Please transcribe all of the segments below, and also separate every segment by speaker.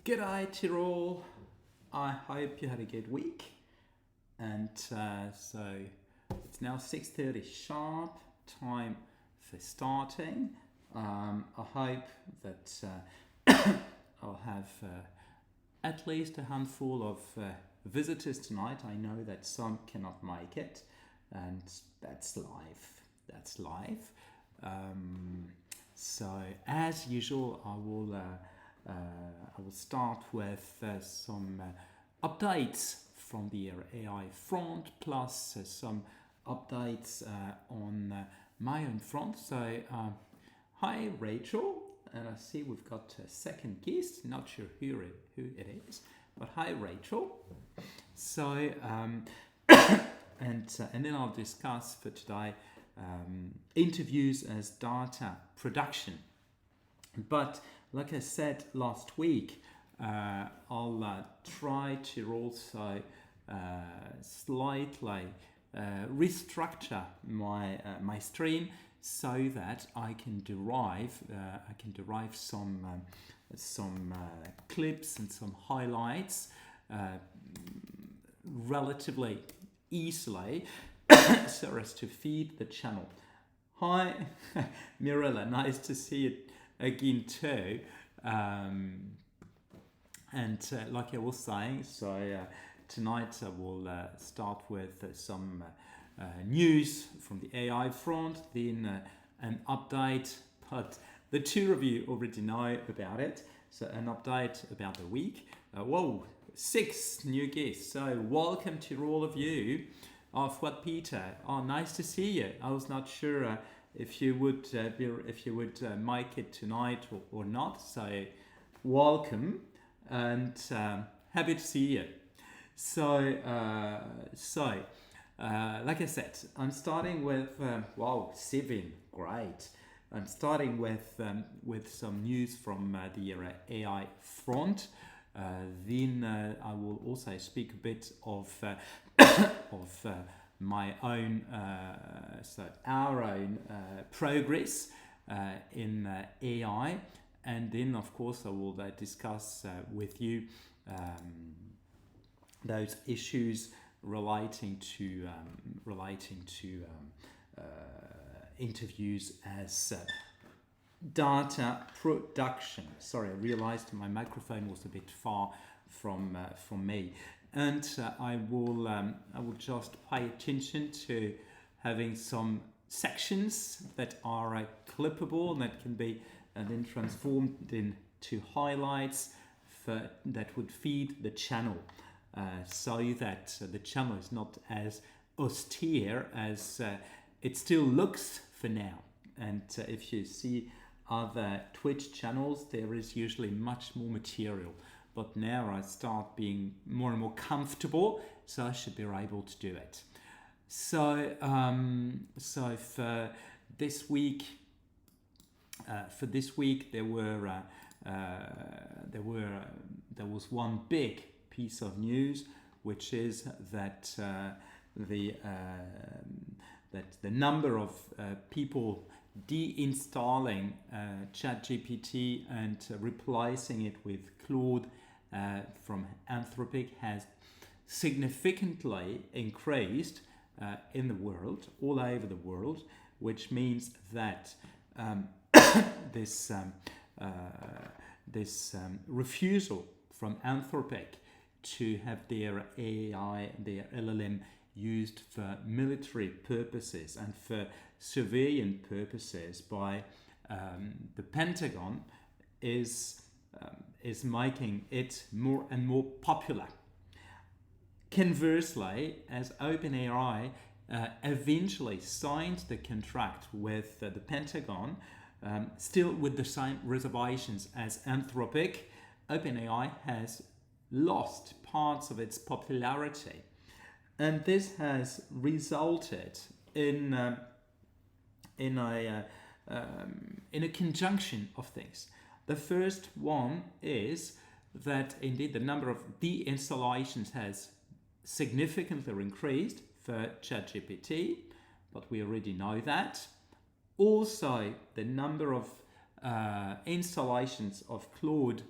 Speaker 1: G'day Tyrol, I hope you had a good week, and so it's now 6:30 sharp, time for starting. I hope that I'll have at least a handful of visitors tonight. I know that some cannot make it, and that's life. That's life. So as usual, I will start with some updates from the AI front, plus some updates on my own front. So, hi Rachel, and I see we've got a second guest. Not sure who it is, but hi Rachel. So, and then I'll discuss for today interviews as data production. But like I said last week, I'll try to also slightly restructure my stream so that I can derive some clips and some highlights relatively easily so as to feed the channel. Hi, Mirella, nice to see you again too. And like I was saying, so tonight I will start with some news from the AI front, then an update, but the two of you already know about it. So an update about the week. Whoa, 6 new guests. So welcome to all of you. Fouad Peter, nice to see you. I was not sure if you would make it tonight or not. So welcome and happy to see you. So like I said, I'm starting with 7, great. I'm starting with some news from the AI front. Then I will also speak a bit of my own, our own progress in AI, and then of course I will discuss with you those issues relating to interviews as data production. Sorry, I realized my microphone was a bit far from me, and I will just pay attention to having some sections that are clippable and that can be then transformed into highlights that would feed the channel, so that the channel is not as austere as it still looks for now. And if you see other Twitch channels, there is usually much more material. But now I start being more and more comfortable, so I should be able to do it. So, for this week, there was one big piece of news, which is that the number of people deinstalling ChatGPT and replacing it with Claude from Anthropic has significantly increased in the world, all over the world, which means that this refusal from Anthropic to have their AI, their LLM used for military purposes and for surveillance purposes by the Pentagon is making it more and more popular. Conversely, as OpenAI eventually signed the contract with the Pentagon, still with the same reservations as Anthropic, OpenAI has lost parts of its popularity. And this has resulted in a conjunction of things. The first one is that indeed the number of deinstallations has significantly increased for ChatGPT, but we already know that. Also, the number of installations of Claude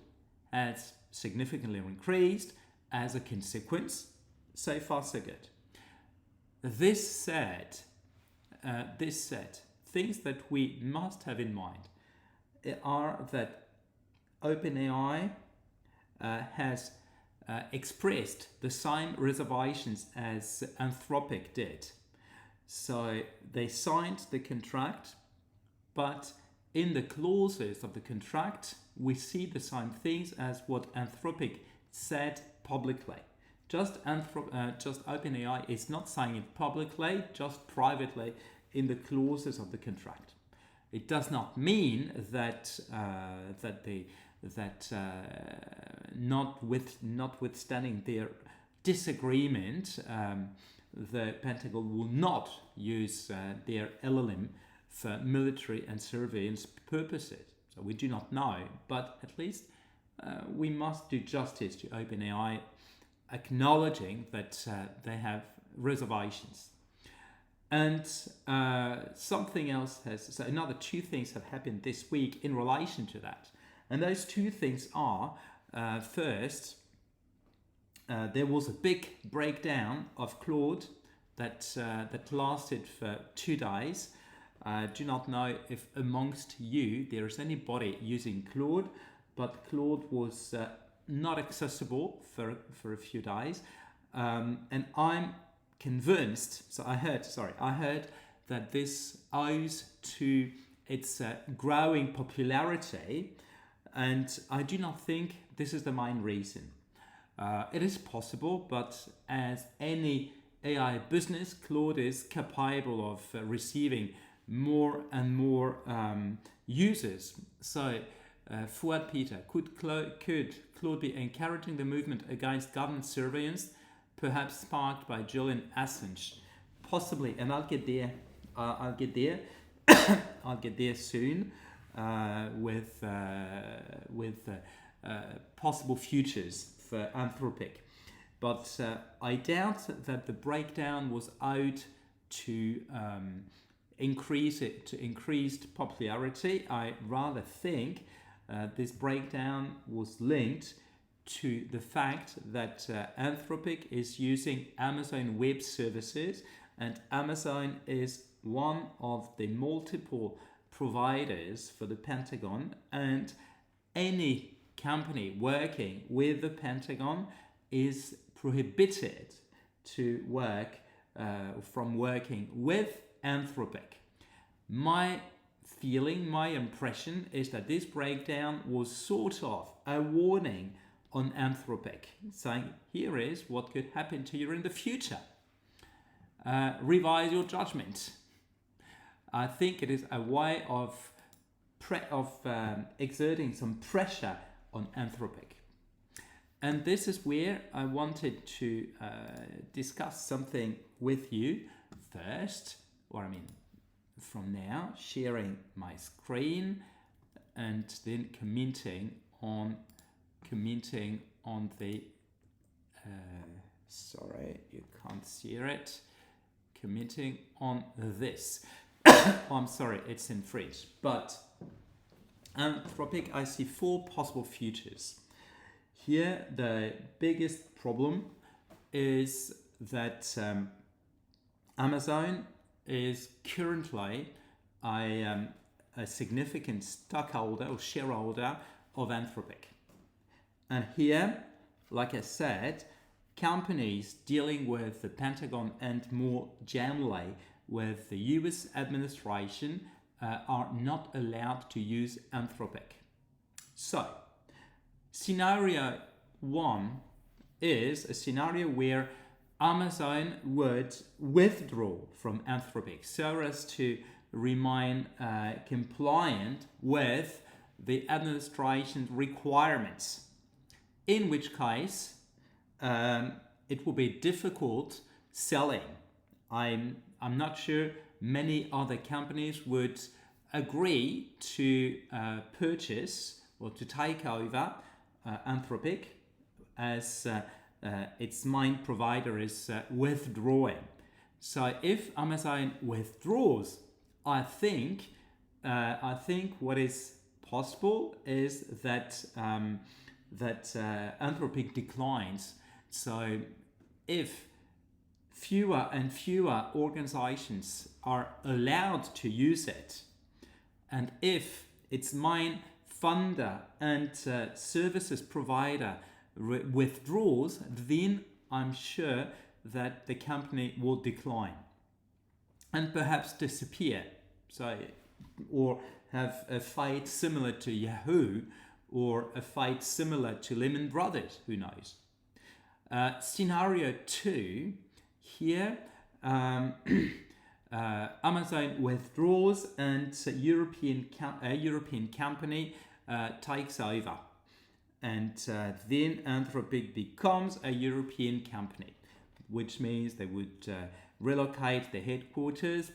Speaker 1: has significantly increased as a consequence. So far, so good. This said, things that we must have in mind are that OpenAI has expressed the same reservations as Anthropic did. So they signed the contract, but in the clauses of the contract, we see the same things as what Anthropic said publicly. Just OpenAI is not saying it publicly, just privately in the clauses of the contract. It does not mean that notwithstanding their disagreement, the Pentagon will not use their LLM for military and surveillance purposes. So we do not know, but at least we must do justice to OpenAI, acknowledging that they have reservations. And something else so another two things have happened this week in relation to that. And those two things are, first, there was a big breakdown of Claude that lasted for 2 days. I do not know if amongst you there is anybody using Claude, but Claude was not accessible for a few days. And I'm convinced, I heard that this owes to its growing popularity, and I do not think this is the main reason. It is possible, but as any AI business, Claude is capable of receiving more and more users. So, Fuad Peter, could Claude be encouraging the movement against government surveillance, perhaps sparked by Julian Assange? Possibly, and I'll get there. I'll get there. I'll get there soon with possible futures for Anthropic. But I doubt that the breakdown was owed to increased popularity. I rather think this breakdown was linked to the fact that Anthropic is using Amazon Web Services, and Amazon is one of the multiple providers for the Pentagon, and any company working with the Pentagon is prohibited to work from working with Anthropic. My feeling, my impression is that this breakdown was sort of a warning on Anthropic, saying here is what could happen to you in the future. Revise your judgment. I think it is a way of exerting some pressure on Anthropic. And this is where I wanted to discuss something with you first, from now, sharing my screen and then commenting on the sorry, you can't see it. Commenting on this. I'm sorry, it's in French. But Anthropic, I see 4 possible futures. Here, the biggest problem is that Amazon is currently a significant stockholder or shareholder of Anthropic. And here, like I said, companies dealing with the Pentagon and more generally with the US administration are not allowed to use Anthropic. So, scenario 1 is a scenario where Amazon would withdraw from Anthropic so as to remain compliant with the administration requirements, in which case it will be difficult selling. I'm not sure many other companies would agree to purchase or to take over Anthropic as its main provider is withdrawing. So if Amazon withdraws, I think what is possible is that that Anthropic declines. So if fewer and fewer organizations are allowed to use it, and if its main funder and services provider withdraws, then I'm sure that the company will decline and perhaps disappear. So, or have a fate similar to Yahoo, or a fate similar to Lehman Brothers, who knows. Scenario 2, here Amazon withdraws and a European company takes over, and then Anthropic becomes a European company, which means they would relocate their headquarters,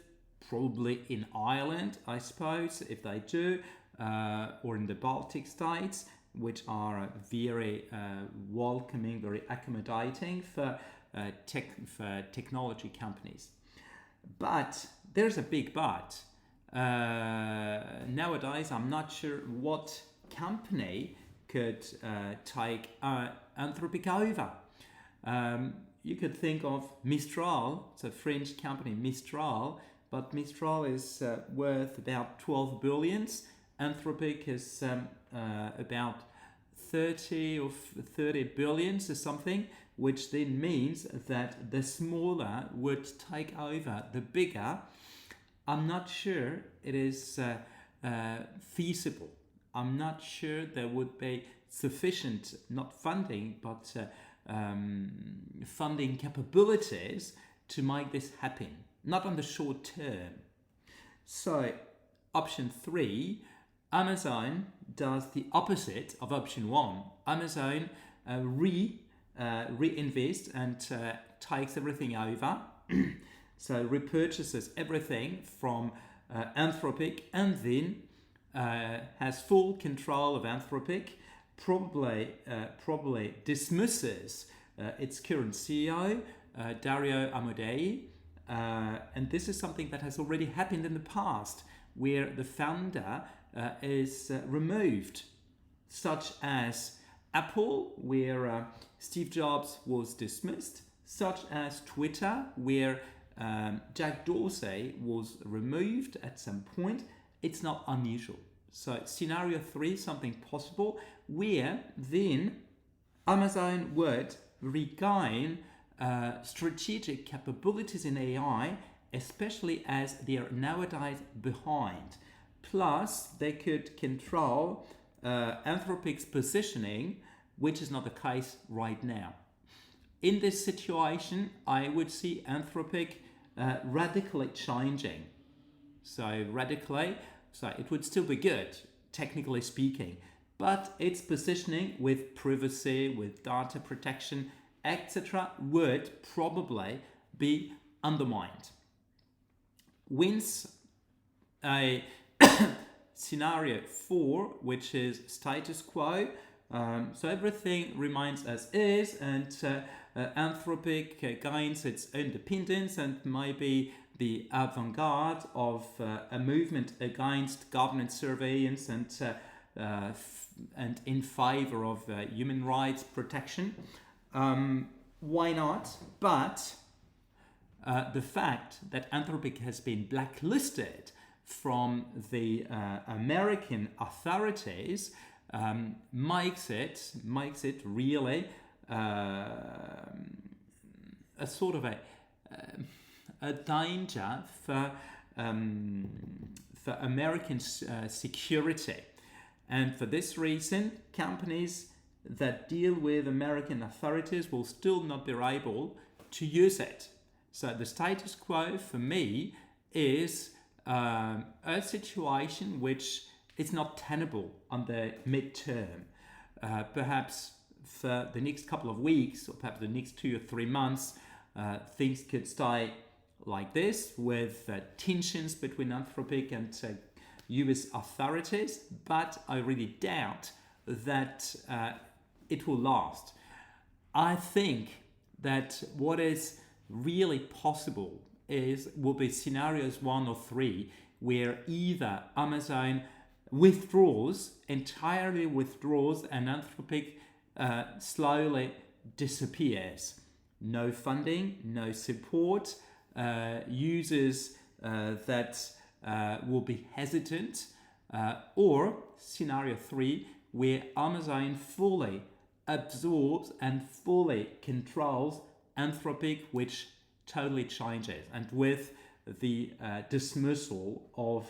Speaker 1: probably in Ireland, I suppose, if they do, or in the Baltic states, which are very welcoming, very accommodating for technology companies. But there's a big but. Nowadays, I'm not sure what company could take Anthropic over. You could think of Mistral. It's a French company, Mistral, but Mistral is worth about 12 billions. Anthropic is about 30 billions or something, which then means that the smaller would take over the bigger. I'm not sure it is feasible. I'm not sure there would be sufficient, not funding, but funding capabilities to make this happen, not on the short term. So, option 3, Amazon does the opposite of option 1. Amazon reinvests and takes everything over. So repurchases everything from Anthropic, and then has full control of Anthropic. Probably dismisses its current CEO, Dario Amodei, and this is something that has already happened in the past, where the founder is removed, such as Apple, where Steve Jobs was dismissed, such as Twitter, where Jack Dorsey was removed at some point. It's not unusual. So scenario 3, something possible, where then Amazon would regain strategic capabilities in AI, especially as they are nowadays behind. Plus, they could control Anthropic's positioning, which is not the case right now. In this situation, I would see Anthropic radically changing. So it would still be good, technically speaking, but its positioning with privacy, with data protection, etc. would probably be undermined. Wins a scenario 4, which is status quo. So everything remains as is, and Anthropic gains its independence and maybe the avant-garde of a movement against government surveillance and in favor of human rights protection. Why not? But the fact that Anthropic has been blacklisted from the American authorities makes it really a sort of a danger for American security, and for this reason, companies that deal with American authorities will still not be able to use it. So the status quo for me is a situation which is not tenable on the midterm. Perhaps for the next couple of weeks, or perhaps the next 2 or 3 months, things could stay like this, with tensions between Anthropic and US authorities, but I really doubt that it will last. I think that what is really possible will be scenarios 1 or 3, where either Amazon entirely withdraws, and Anthropic slowly disappears. No funding, no support, users that will be hesitant, or scenario 3, where Amazon fully absorbs and fully controls Anthropic, which totally changes, and with the dismissal of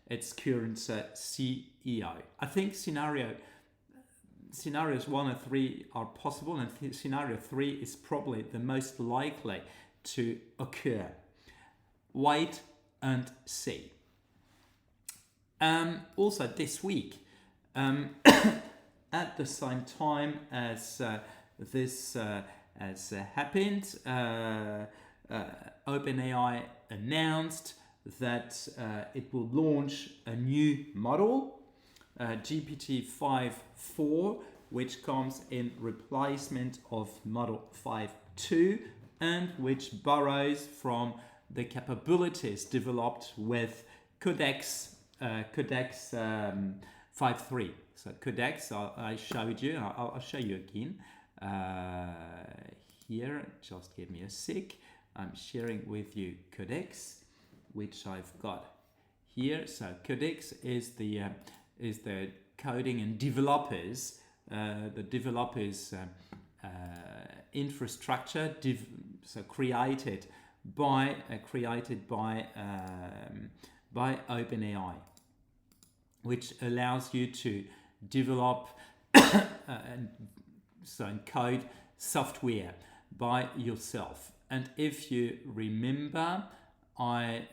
Speaker 1: its current CEO. I think scenarios 1 and 3 are possible, and scenario 3 is probably the most likely to occur. Wait and see. Also this week, at the same time as this has happened, OpenAI announced that it will launch a new model, GPT-5.4, which comes in replacement of Model 5.2 and which borrows from the capabilities developed with Codex 5.3. So Codex, I showed you, I'll show you again. Here, just give me a sec. I'm sharing with you Codex, which I've got here. So Codex is the coding and developers, infrastructure, so created by OpenAI, which allows you to develop and code software by yourself. And if you remember, I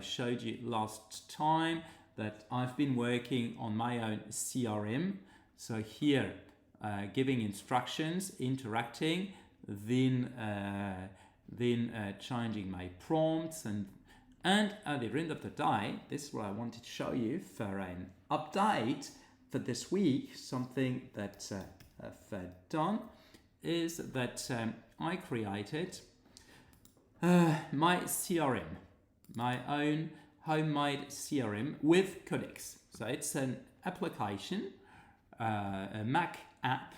Speaker 1: showed you last time that I've been working on my own CRM. So here, giving instructions, interacting, then changing my prompts, and at the end of the day, this is what I wanted to show you for an update for this week. Something that I've done is that I created my CRM, my own homemade CRM with Codex. So it's an application, a Mac app,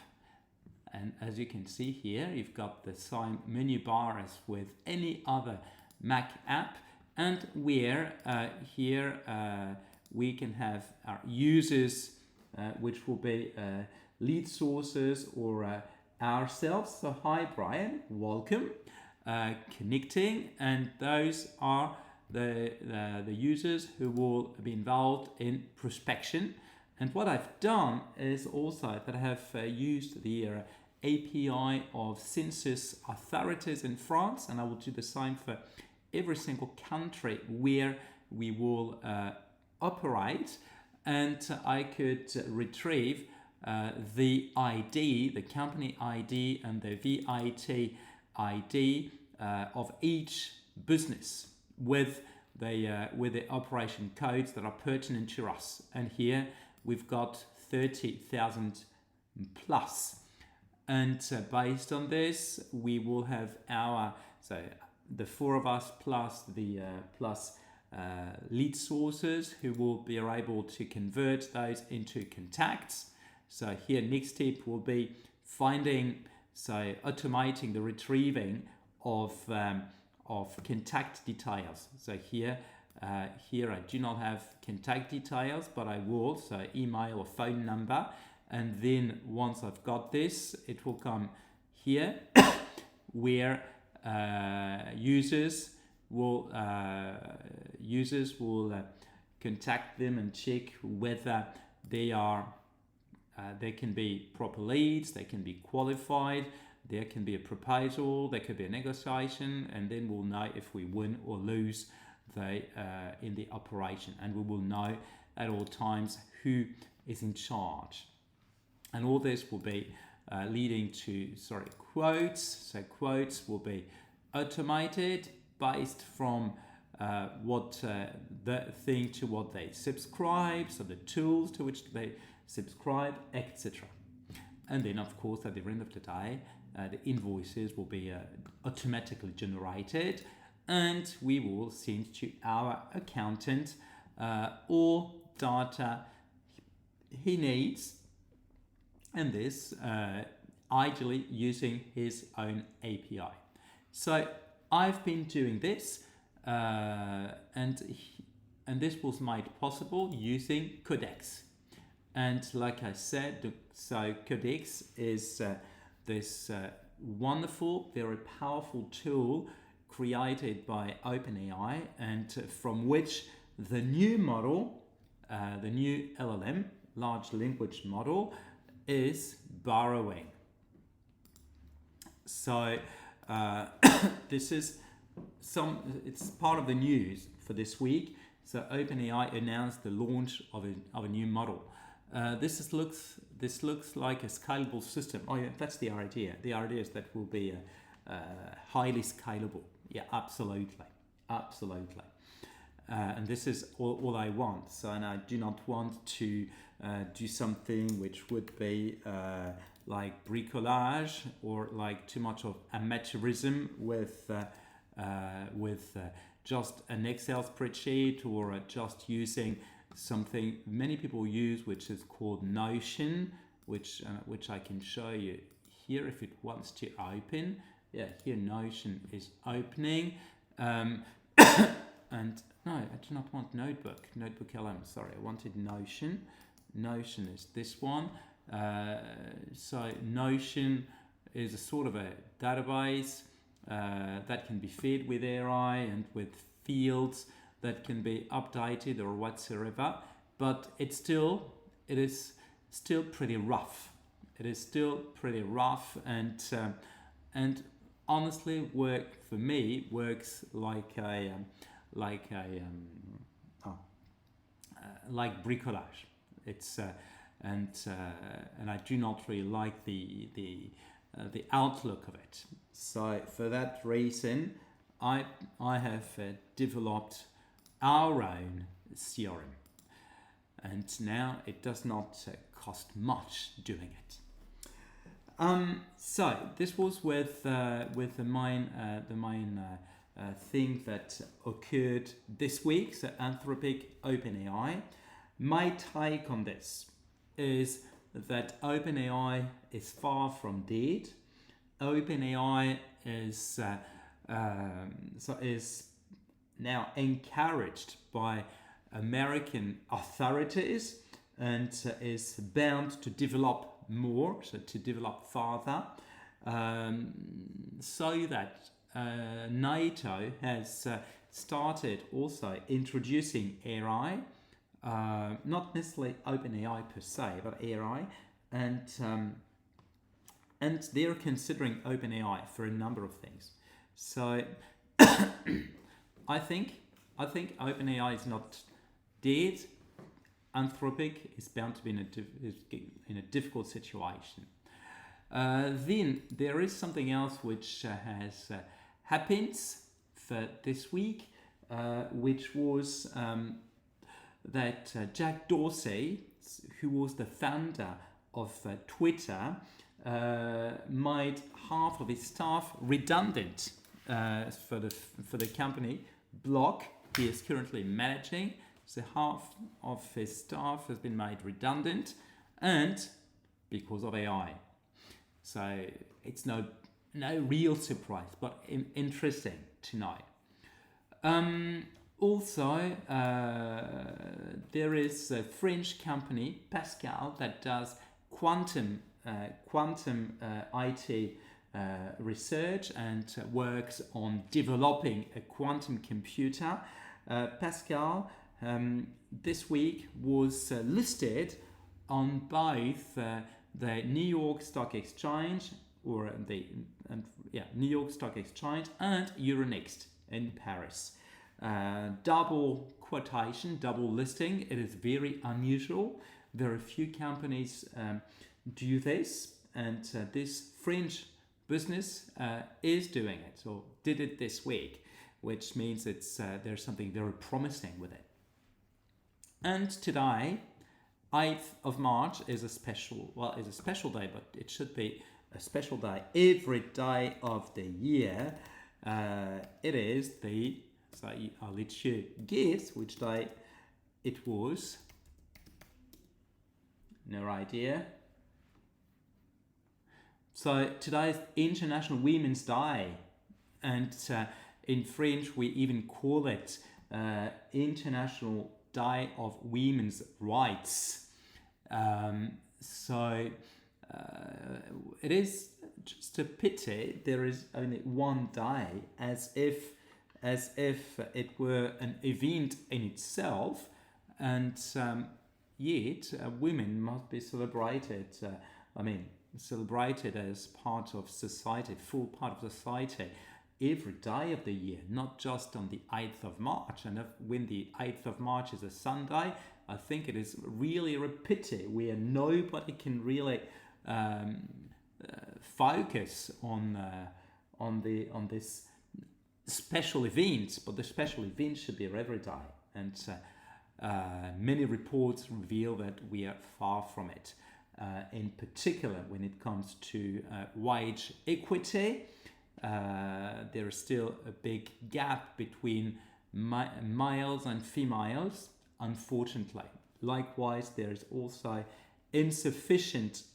Speaker 1: and as you can see here, you've got the same menu bar as with any other Mac app, and where here we can have our users, which will be lead sources or ourselves. So hi Brian, welcome, connecting, and those are the users who will be involved in prospection. And what I've done is also that I have used the API of census authorities in France, and I will do the same for every single country where we will operate, and I could retrieve the ID, the company ID, and the VAT ID of each business with the operation codes that are pertinent to us. And here we've got 30,000 plus. And based on this, we will have the 4 of us plus the lead sources who will be able to convert those into contacts. So here next step will be automating the retrieving of contact details. So here I do not have contact details, but I will, so email or phone number. And then once I've got this, it will come here where users will contact them and check whether they can be proper leads, they can be qualified, there can be a proposal, there could be a negotiation, and then we'll know if we win or lose in the operation, and we will know at all times who is in charge. And all this will be leading to quotes. So quotes will be automated based from what the thing to what they subscribe, so the tools to which they subscribe, etc. And then of course at the end of the day, the invoices will be automatically generated, and we will send to our accountant all data he needs. And this ideally using his own API. So I've been doing this, and this was made possible using Codex. And like I said, so Codex is this wonderful, very powerful tool created by OpenAI, and from which the new model, the new LLM, large language model, is borrowing. So this is it's part of the news for this week. So OpenAI announced the launch of a new model. This looks like a scalable system. Oh yeah, that's the idea. The idea is that will be highly scalable. Yeah, absolutely. And this is all I want. So, and I do not want to do something which would be like bricolage or like too much of amateurism with just an Excel spreadsheet, or just using something many people use, which is called Notion, which I can show you here if it wants to open. Yeah, here Notion is opening. And no, I do not want Notebook LM, sorry, I wanted Notion. Notion is this one. So Notion is a sort of a database that can be fed with AI and with fields that can be updated or whatsoever, but it is still pretty rough. It is still pretty rough, and honestly, works like bricolage. It's and I do not really like the outlook of it. So for that reason, I have developed our own CRM, and now it does not cost much doing it. So this was with the main thing that occurred this week. So Anthropic, OpenAI. My take on this is that OpenAI is far from dead. OpenAI is now encouraged by American authorities, and is bound to develop more, so to develop further, so that NATO has started also introducing AI, not necessarily OpenAI per se, but AI, and they're considering OpenAI for a number of things. So I think OpenAI is not dead. Anthropic is bound to be in a difficult situation. Then there is something else which has happened for this week, which was that Jack Dorsey, who was the founder of Twitter, made half of his staff redundant for the company block he is currently managing. So half of his staff has been made redundant, and because of AI. So it's no real surprise, but interesting to know. Also, there is a French company, Pascal, that does quantum IT research and works on developing a quantum computer. Pascal this week was listed on both the New York Stock Exchange, or New York Stock Exchange, and Euronext in Paris. Double quotation, double listing. It is very unusual. Very few companies do this, and this French business is doing it, or did it this week, which means there's something very promising with it. And today, 8th of March, is a special day, but it should be a special day every day of the year. It is so I'll let you guess which day it was. No idea. So today is International Women's Day, and in French we even call it International Day of Women's Rights. So it is just a pity there is only one day, as if it were an event in itself, and yet women must be celebrated. Celebrated as part of society, full part of society, every day of the year, not just on the 8th of March. And when the 8th of March is a Sunday, I think it is really a pity where nobody can really focus on this special event. But the special event should be every day, and many reports reveal that we are far from it. In particular, when it comes to wage equity, there is still a big gap between males and females, unfortunately. Likewise, there is also insufficient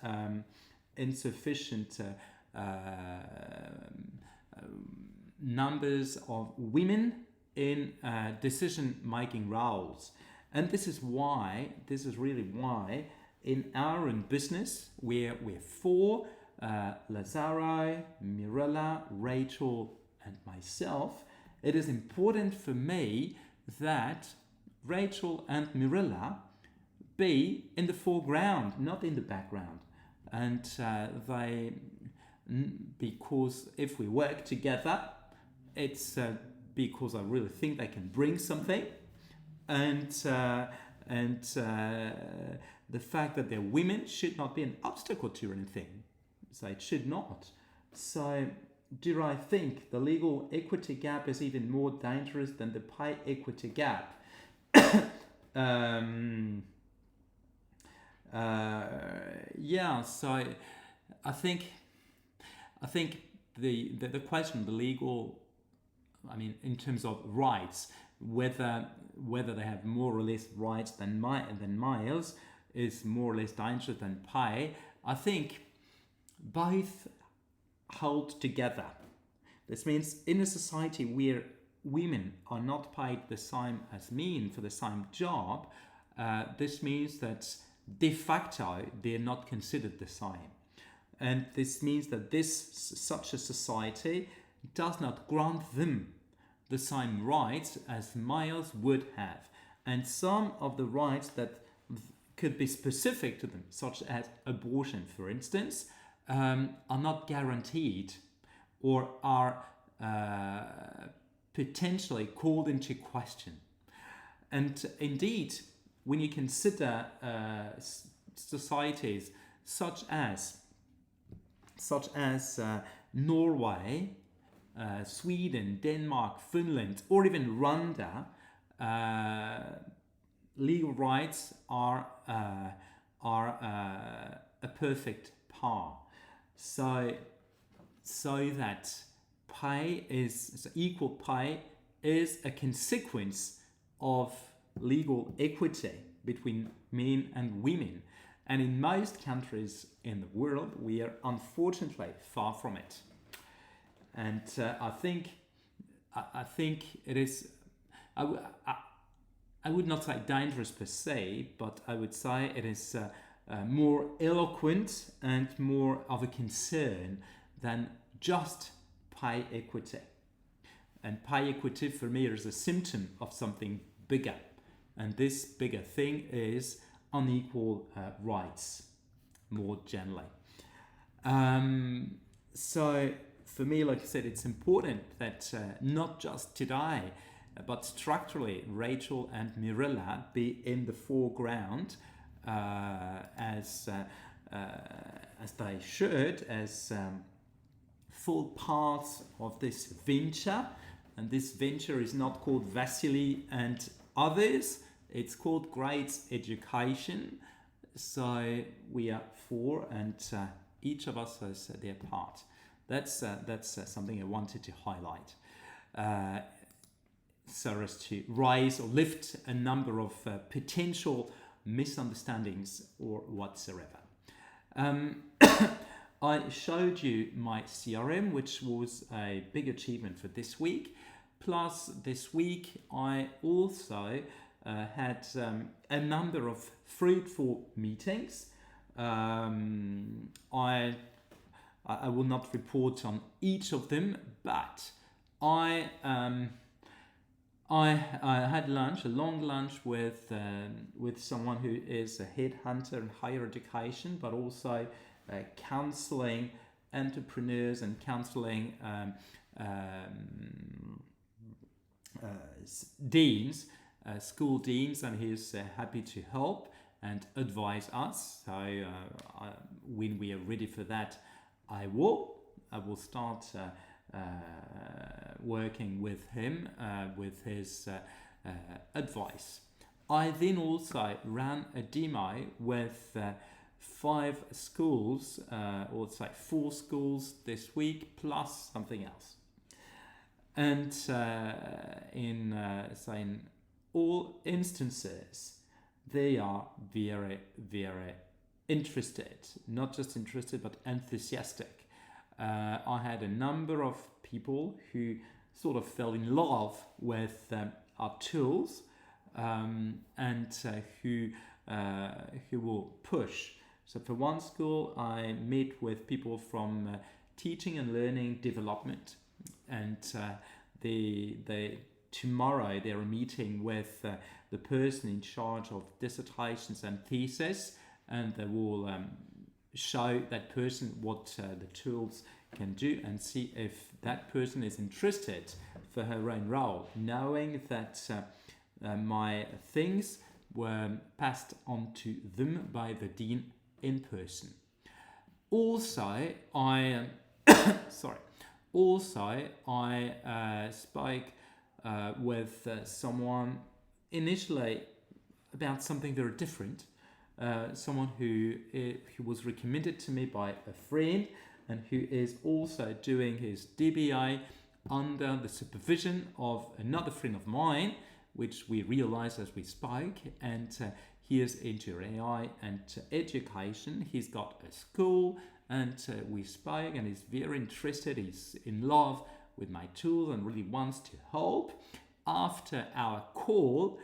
Speaker 1: numbers of women in decision-making roles. And this is really why in our own business, where we're four, Lazaro, Mirella, Rachel, and myself, it is important for me that Rachel and Mirella be in the foreground, not in the background. And because if we work together, it's because I really think they can bring something, and the fact that they're women should not be an obstacle to anything. So it should not. So do I think the legal equity gap is even more dangerous than the pay equity gap? So I think the question of the legal, in terms of rights, whether they have more or less rights than males, is more or less dangerous than pay. I think both hold together. This means in a society where women are not paid the same as men for the same job, this means that de facto they're not considered the same. And this means that such a society does not grant them the same rights as males would have. And some of the rights that could be specific to them, such as abortion, for instance, are not guaranteed, or are potentially called into question. And indeed, when you consider societies such as Norway, Sweden, Denmark, Finland, or even Rwanda, legal rights are a perfect par. So that equal pay is a consequence of legal equity between men and women. And in most countries in the world, we are unfortunately far from it. And I think it is, I would not say dangerous per se, but I would say it is more eloquent and more of a concern than just pay equity. And pay equity for me is a symptom of something bigger. And this bigger thing is unequal rights, more generally. So for me, like I said, it's important that not just today, but structurally, Rachel and Mirella be in the foreground as they should, as full parts of this venture. And this venture is not called Vasily and others. It's called Great Education. So we are four, and each of us has their part. That's something I wanted to highlight, so as to raise or lift a number of potential misunderstandings or whatsoever. I showed you my CRM, which was a big achievement for this week. Plus, this week I also had a number of fruitful meetings. I will not report on each of them, but I had lunch, a long lunch with someone who is a headhunter in higher education, but also counseling entrepreneurs and counseling deans, school deans, and he's happy to help and advise us. So when we are ready for that, I will start working with him with his advice. I then also ran a demo with 5 schools, or it's like 4 schools this week, plus something else. And in all instances, they are very, very interested, not just interested, but enthusiastic. I had a number of people who sort of fell in love with our tools, and who will push. So for one school, I meet with people from teaching and learning development, and tomorrow they're meeting with the person in charge of dissertations and thesis, and they will show that person what the tools can do and see if that person is interested for her own role, knowing that my things were passed on to them by the dean in person. Also, I spoke with someone initially about something very different. Someone who was recommended to me by a friend, and who is also doing his DBA under the supervision of another friend of mine, which we realized as we spoke. And he is into AI and education. He's got a school, and we spoke, and he's very interested. He's in love with my tools and really wants to help. After our call,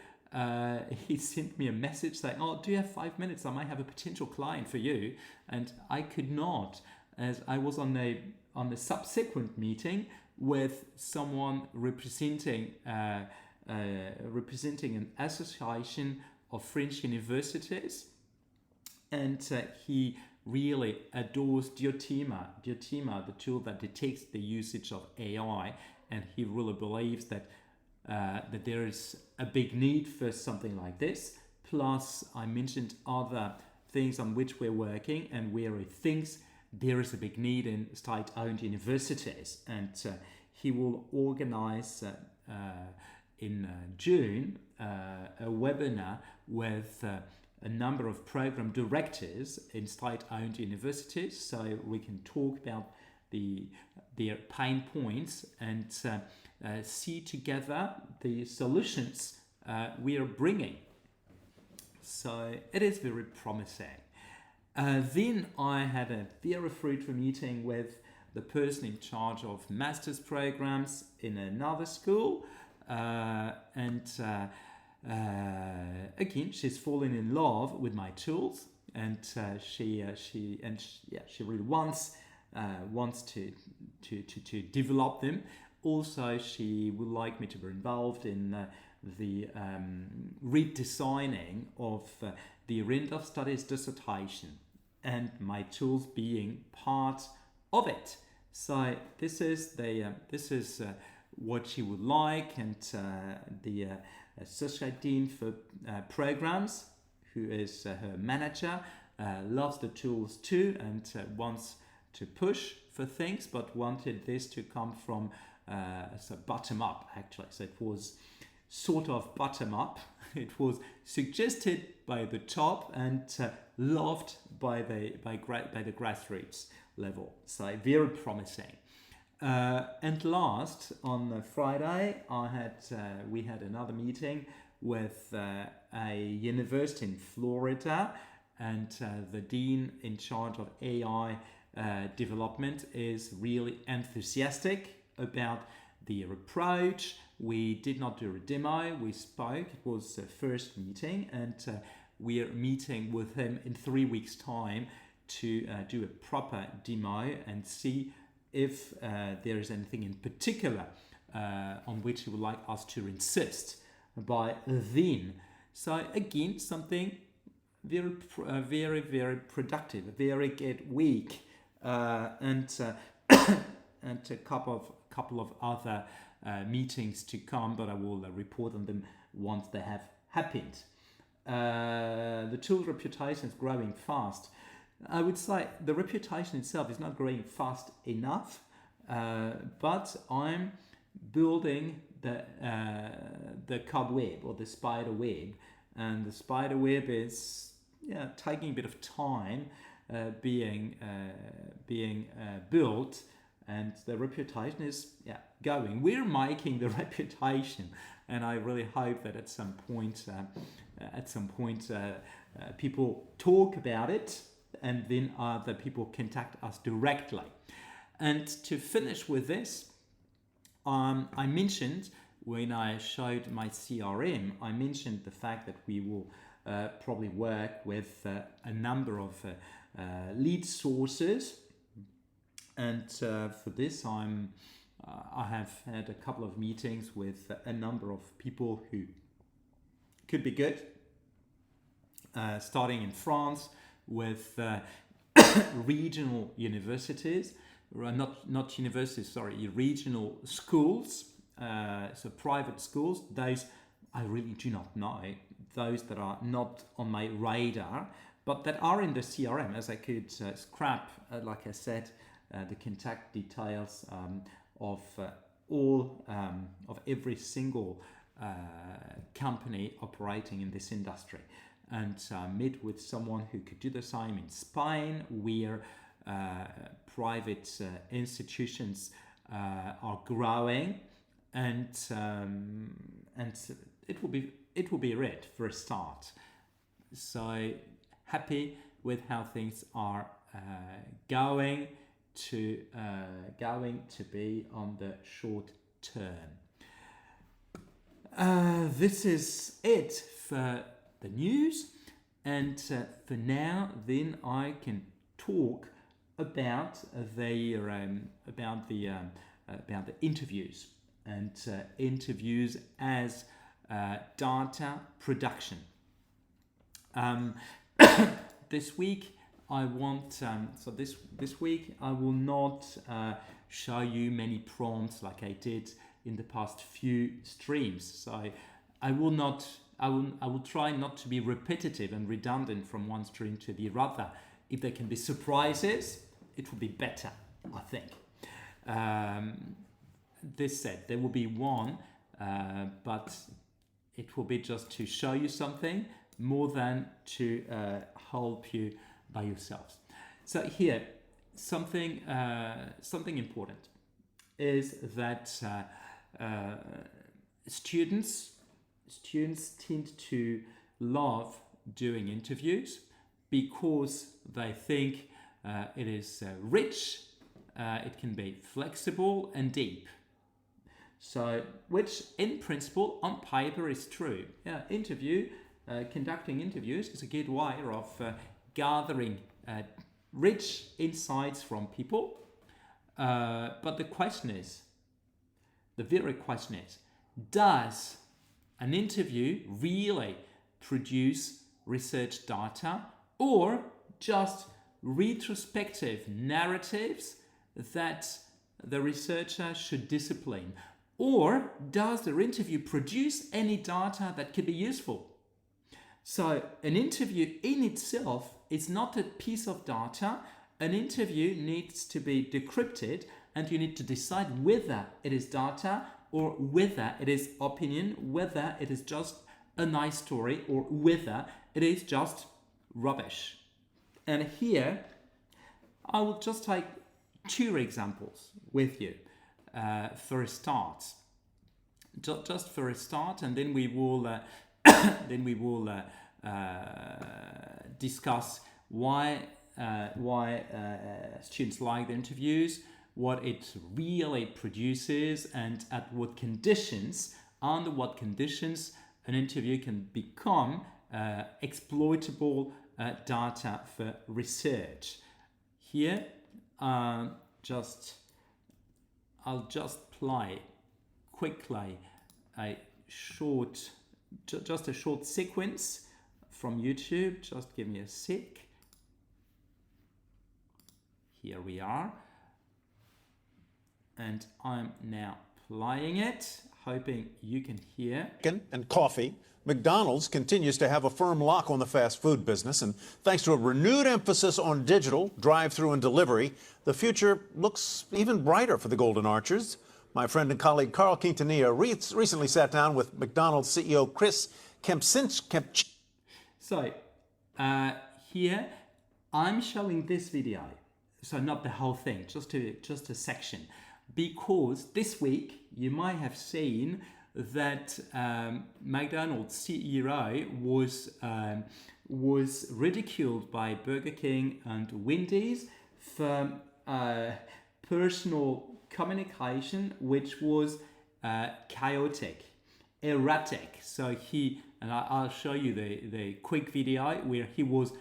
Speaker 1: he sent me a message saying, "Oh, do you have 5 minutes? I might have a potential client for you." And I could not, as I was on a subsequent meeting with someone representing an association of French universities, and he really adores Diotima, the tool that detects the usage of AI, and he really believes that there is a big need for something like this. Plus, I mentioned other things on which we're working and where he thinks there is a big need in state-owned universities. And he will organize in June a webinar with a number of program directors in state-owned universities, so we can talk about their pain points and see together the solutions we are bringing. So it is very promising. Then I had a very fruitful meeting with the person in charge of master's programs in another school, and again, she's fallen in love with my tools, and she really wants to develop them. Also, she would like me to be involved in the redesigning of the end of studies dissertation, and my tools being part of it. So this is what she would like, and the associate dean for programs, who is her manager, loves the tools too, and wants to push for things, but wanted this to come from so bottom up, actually. So it was sort of bottom up. It was suggested by the top and loved by the grassroots level. So very promising. And last, on Friday, we had another meeting with a university in Florida, and the dean in charge of AI development is really enthusiastic about the approach. We did not do a demo, we spoke. It was the first meeting, and we're meeting with him in 3 weeks' time to do a proper demo and see if there is anything in particular on which he would like us to insist by then. So again, something very, very productive, a very good week, and a couple of other meetings to come, but I will report on them once they have happened. The tool's reputation is growing fast. I would say the reputation itself is not growing fast enough, but I'm building the cobweb or the spider web, and the spider web is taking a bit of time being built, and the reputation is going. We're making the reputation, and I really hope that at some point people talk about it, and then other people contact us directly. And to finish with this, I mentioned when I showed my CRM, I mentioned the fact that we will probably work with a number of lead sources, and for this I have had a couple of meetings with a number of people who could be good, starting in France with regional universities, not universities, sorry, regional schools, so private schools. Those I really do not know, those that are not on my radar, but that are in the CRM, as I could scrap, like I said, the contact details of every single company operating in this industry, and meet with someone who could do the same in Spain, where private institutions are growing, and it will be red for a start. So happy with how things are going to be on the short term. This is it for the news, and for now, then I can talk about the interviews and interviews as data production. This week I want this week I will not show you many prompts like I did in the past few streams. So I will try not to be repetitive and redundant from one stream to the other. If there can be surprises, it will be better, I think. This said, there will be one, but it will be just to show you something more than to help you by yourselves. So here, something important is that students tend to love doing interviews because they think it is rich, it can be flexible and deep. So, which in principle, on paper, is true. Conducting interviews is a good way of gathering rich insights from people. But the very question is, does an interview really produce research data, or just retrospective narratives that the researcher should discipline? Or does the interview produce any data that could be useful? So an interview in itself is not a piece of data. An interview needs to be decrypted, and you need to decide whether it is data or whether it is opinion, whether it is just a nice story, or whether it is just rubbish. And here, I will just take 2 examples with you for a start. Just for a start, and then we will discuss why students like the interviews, what it really produces, and at what conditions, under what conditions an interview can become exploitable data for research. Here, I'll just play quickly just a short sequence from YouTube. Just give me a sec. Here we are. And I'm now playing it, hoping you can hear.
Speaker 2: And coffee. McDonald's continues to have a firm lock on the fast food business, and thanks to a renewed emphasis on digital, drive-through, and delivery, the future looks even brighter for the Golden Arches. My friend and colleague Carl Quintanilla recently sat down with McDonald's CEO Chris Kempczinski.
Speaker 1: So here I'm showing this video, so not the whole thing, just a section, because this week you might have seen that McDonald's CEO was ridiculed by Burger King and Wendy's for personal communication which was chaotic, erratic. So I'll show you the quick video where he was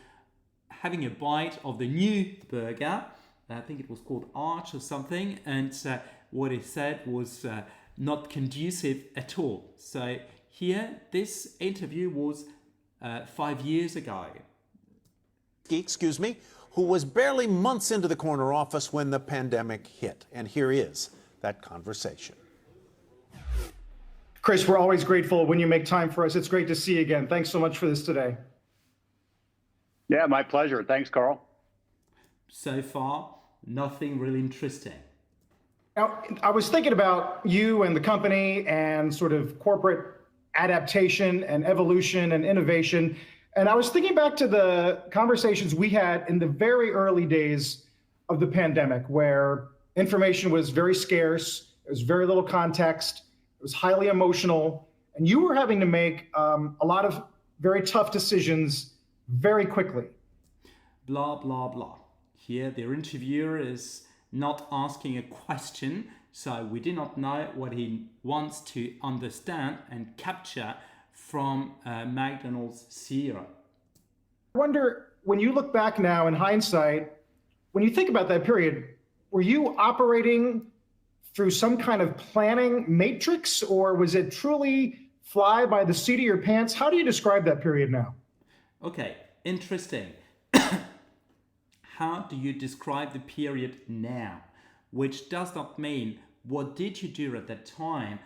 Speaker 1: having a bite of the new burger. I think it was called Arch or something, and what he said was not conducive at all. So here, this interview was 5 years ago.
Speaker 2: Excuse me, who was barely months into the corner office when the pandemic hit. And here is that conversation.
Speaker 3: Chris, we're always grateful when you make time for us. It's great to see you again. Thanks so much for this today.
Speaker 4: Yeah, my pleasure. Thanks, Carl.
Speaker 1: So far, nothing really interesting.
Speaker 3: Now, I was thinking about you and the company and sort of corporate adaptation and evolution and innovation. And I was thinking back to the conversations we had in the very early days of the pandemic, where information was very scarce, there was very little context, it was highly emotional, and you were having to make a lot of very tough decisions very quickly.
Speaker 1: Blah, blah, blah. Here, their interviewer is not asking a question, so we do not know what he wants to understand and capture from McDonald's CEO.
Speaker 3: I wonder, when you look back now in hindsight, when you think about that period, were you operating through some kind of planning matrix, or was it truly fly by the seat of your pants? How do you describe that period now?
Speaker 1: Okay, interesting. How do you describe the period now? Which does not mean what did you do at that time,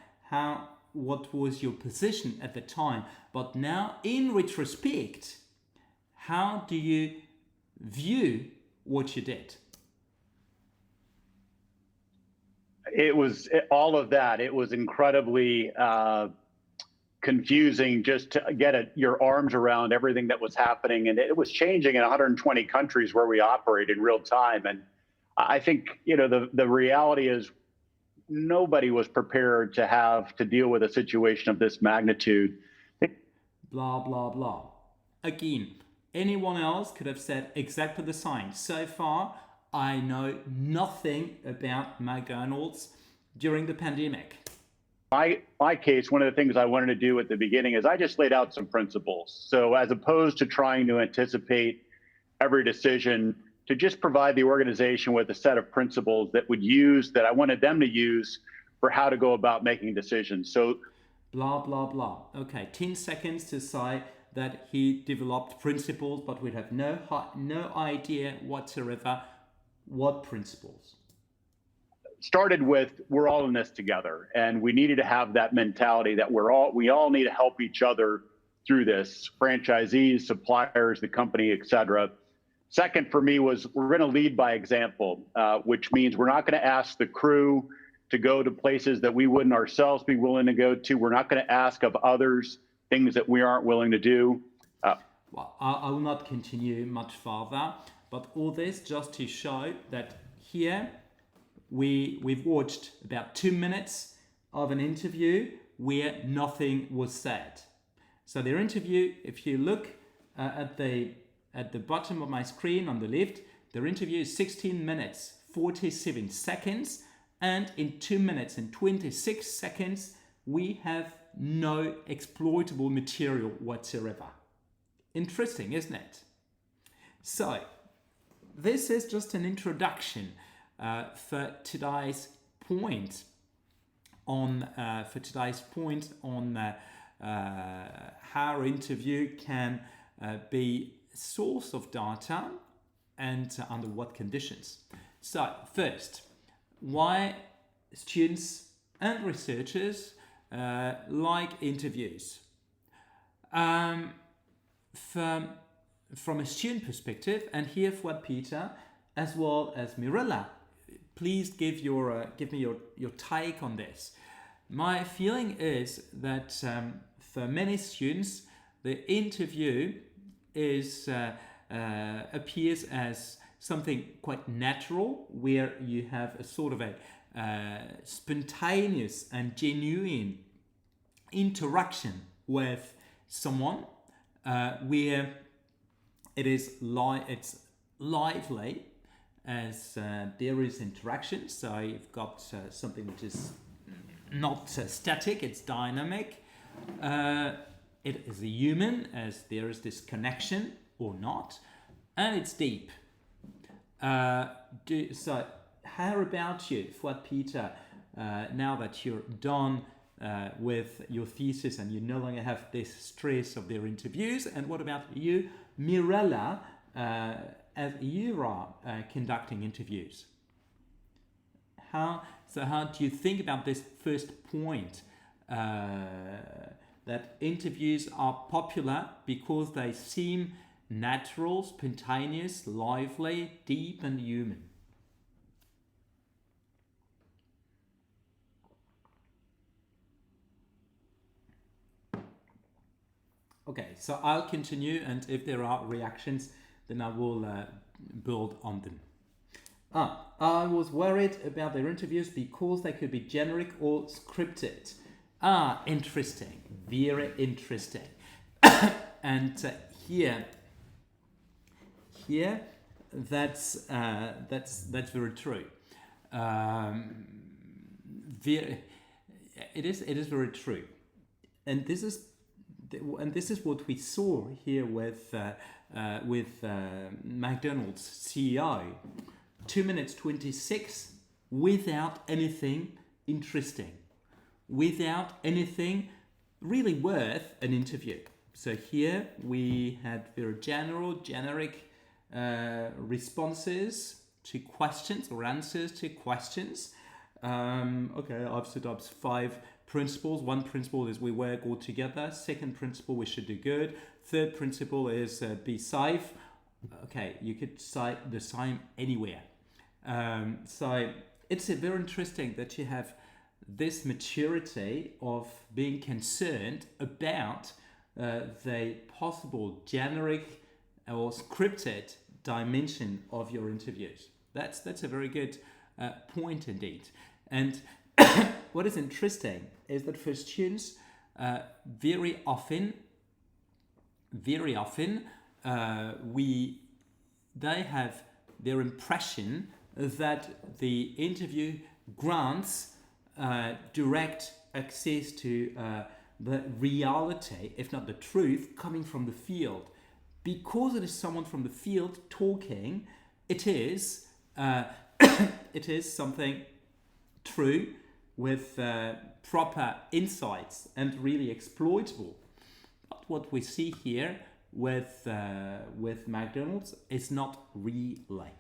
Speaker 1: what was your position at the time, but now in retrospect, how do you view what you did?
Speaker 4: It was all of that. It was incredibly confusing just to get your arms around everything that was happening. And it was changing in 120 countries where we operate in real time. And I think, the reality is nobody was prepared to have to deal with a situation of this magnitude.
Speaker 1: Blah, blah, blah. Again, anyone else could have said exactly the same. So far, I know nothing about McDonald's during the pandemic.
Speaker 4: My case, one of the things I wanted to do at the beginning is I just laid out some principles. So as opposed to trying to anticipate every decision, to just provide the organization with a set of principles that I wanted them to use for how to go about making decisions. So
Speaker 1: blah, blah, blah. Okay, 10 seconds to say that he developed principles, but we have no idea whatsoever what principles.
Speaker 4: Started with, we're all in this together, and we needed to have that mentality that we all need to help each other through this, franchisees, suppliers, the company, et cetera. Second for me was, we're going to lead by example, which means we're not going to ask the crew to go to places that we wouldn't ourselves be willing to go to. We're not going to ask of others things that we aren't willing to do.
Speaker 1: Well, I will not continue much further, but all this just to show that here we've watched about 2 minutes of an interview where nothing was said. So their interview, if you look at the at the bottom of my screen on the left, their interview is 16 minutes, 47 seconds, and in 2 minutes and 26 seconds, we have no exploitable material whatsoever. Interesting, isn't it? So, this is just an introduction for today's point on how interview can be source of data and under what conditions. So first, why students and researchers like interviews. From a student perspective, and here Fuad Peter as well as Mirella, please give me your take on this. My feeling is that for many students, the interview appears as something quite natural, where you have a sort of a spontaneous and genuine interaction with someone, where it's lively, as there is interaction. So you've got something which is not static, it's dynamic. It is a human, as there is this connection or not, and it's deep. So how about you, Fuad Peter, now that you're done with your thesis and you no longer have this stress of their interviews? And what about you, Mirella, as you are conducting interviews? How do you think about this first point, that interviews are popular because they seem natural, spontaneous, lively, deep and human? Okay, so I'll continue, and if there are reactions, then I will build on them. I was worried about their interviews because they could be generic or scripted. Interesting, very interesting. And here, that's very true. It is very true, and this is what we saw here with McDonald's CEO. 2 minutes 26 without anything interesting, without anything really worth an interview. So here we had very generic responses to questions or answers to questions. Okay, I've set up 5 principles. One principle is we work all together. Second principle, we should do good. Third principle is be safe. Okay, you could cite the same anywhere. So it's very interesting that you have this maturity of being concerned about the possible generic or scripted dimension of your interviews. That's a very good point indeed. And what is interesting is that for students, very often, they have their impression that the interview grants direct access to the reality, if not the truth, coming from the field. Because it is someone from the field talking, it is something true with proper insights and really exploitable. But what we see here with McDonald's is not really.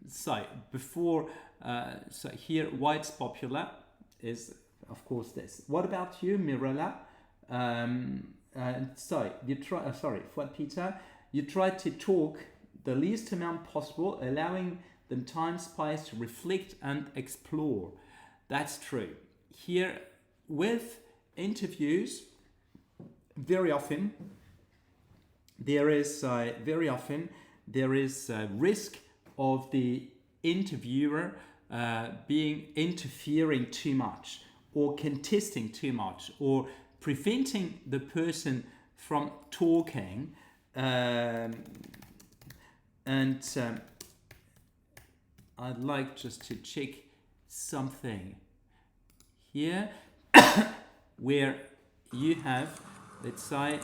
Speaker 1: So here, why it's popular is, of course, this. What about you, Mirella? Fuad Peter, you try to talk the least amount possible, allowing them time, space to reflect and explore. That's true. Here, with interviews, very often there is a risk of the interviewer interfering too much, or contesting too much, or preventing the person from talking, and I'd like just to check something here where you have, let's say,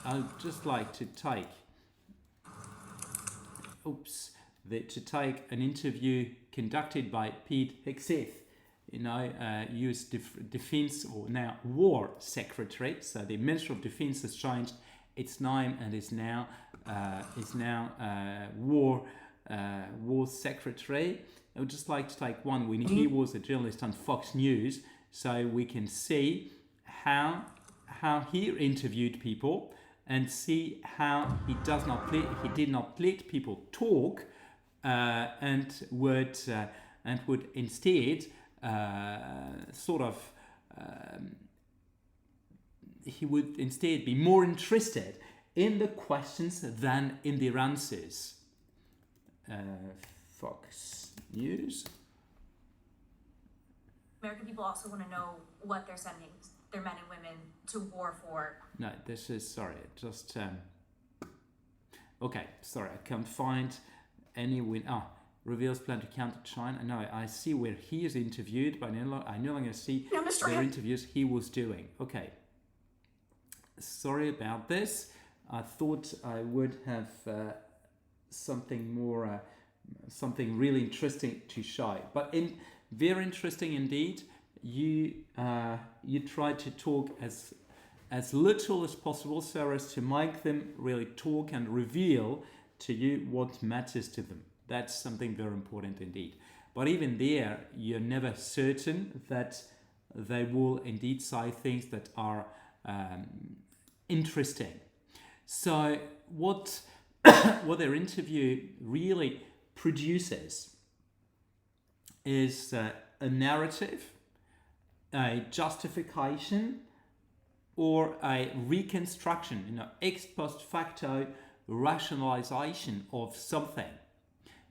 Speaker 1: I'd just like to take, to take an interview conducted by Pete Hegseth, U.S. Defense or now War Secretary. So the Minister of Defense has changed its name and is now War Secretary. I would just like to take one when he was a journalist on Fox News, so we can see how he interviewed people and see how he did not let people talk, and would instead he would instead be more interested in the questions than in their answers. Fox News.
Speaker 5: American people also want to know what they're sending their men and women to war for.
Speaker 1: No, this is, sorry, just, okay, sorry, I can't find any reveals plan to counter China. No, I see where he is interviewed, but I no longer see the interviews he was doing. Okay, sorry about this. I thought I would have something more, something really interesting to show, but very interesting indeed. You try to talk as little as possible so as to make them really talk and reveal to you what matters to them. That's something very important indeed. But even there, you're never certain that they will indeed say things that are interesting. So what their interview really produces is a narrative, a justification, or a reconstruction, ex post facto rationalization of something.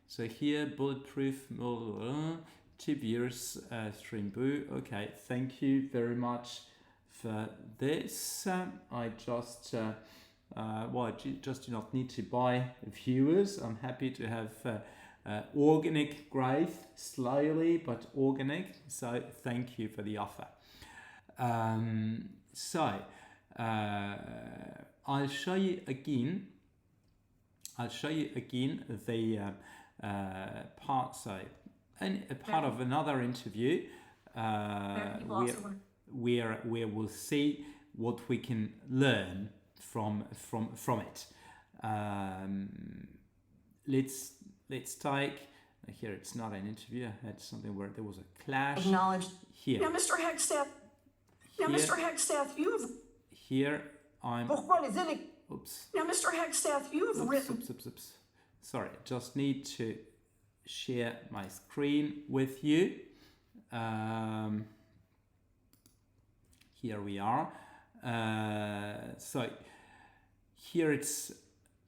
Speaker 1: So here, bulletproof, 2 years, Streambo. Okay, thank you very much for this. I just do not need to buy viewers. I'm happy to have organic growth, slowly but organic. So thank you for the offer. I'll show you again the part. So, a part of another interview where we'll see what we can learn from it. Let's take here. It's not an interview. I had something where there was a clash.
Speaker 5: Acknowledged.
Speaker 1: Here.
Speaker 5: Now, Mr. Hegstaff. Now, Mr. Hegstaff, you have.
Speaker 1: Here I'm. Oops.
Speaker 5: Now, Mr. Hegstaff, you have written.
Speaker 1: Oops. Sorry, just need to share my screen with you. Here we are. So here it's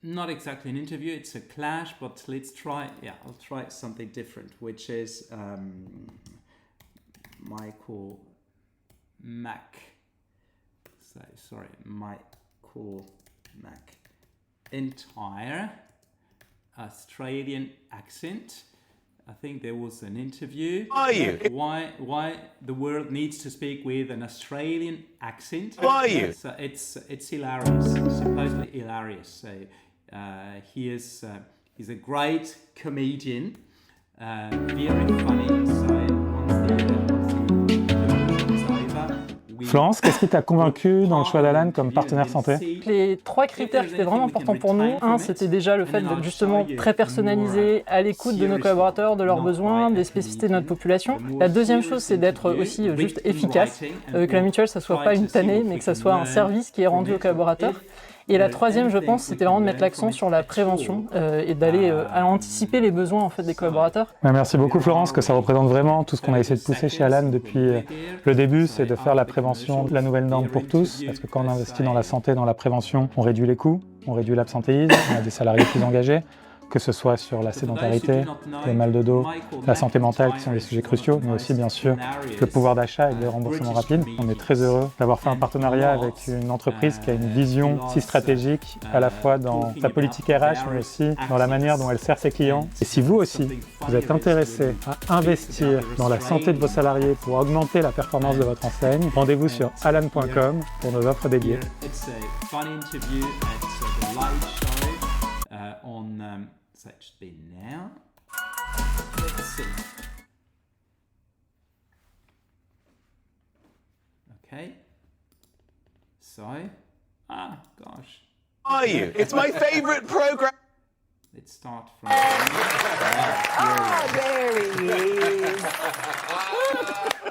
Speaker 1: not exactly an interview, it's a clash, but let's try, I'll try something different, which is Michael Mack. Michael Mack. Entire Australian accent. I think there was an interview.
Speaker 2: Are you?
Speaker 1: Why the world needs to speak with an Australian accent?
Speaker 2: Are you?
Speaker 1: So it's hilarious, supposedly hilarious. So he's a great comedian, very funny. So
Speaker 6: Florence, qu'est-ce qui t'a convaincu dans le choix d'Alan comme partenaire santé?
Speaker 7: Les 3 critères qui étaient vraiment importants pour nous, un, c'était déjà le fait d'être justement très personnalisé, à l'écoute de nos collaborateurs, de leurs besoins, des spécificités de notre population. La deuxième chose, c'est d'être aussi juste efficace, que la mutuelle, ça soit pas une tannée, mais que ça soit un service qui est rendu aux collaborateurs. Et la troisième, je pense, c'était vraiment de mettre l'accent sur la prévention et d'aller à anticiper les besoins en fait, des collaborateurs.
Speaker 6: Merci beaucoup Florence, que ça représente vraiment tout ce qu'on a essayé de pousser chez Alan depuis le début, c'est de faire la prévention la nouvelle norme pour tous, parce que quand on investit dans la santé, dans la prévention, on réduit les coûts, on réduit l'absentéisme, on a des salariés plus engagés. que ce soit sur la sédentarité, le mal de dos, la santé mentale qui sont des sujets cruciaux, mais aussi bien sûr le pouvoir d'achat et les remboursements rapides. On est très heureux d'avoir fait un partenariat avec une entreprise qui a une vision si stratégique à la fois dans sa politique RH mais aussi dans la manière dont elle sert ses clients. Et si vous aussi, vous êtes intéressé à investir dans la santé de vos salariés pour augmenter la performance de votre enseigne, rendez-vous sur alan.com pour nos offres dédiées.
Speaker 1: It's a fun interview at the live show on. So it should be now. Let's see. Okay. So, gosh.
Speaker 8: Are you? It's my favourite program.
Speaker 1: Let's start from.
Speaker 9: There he is.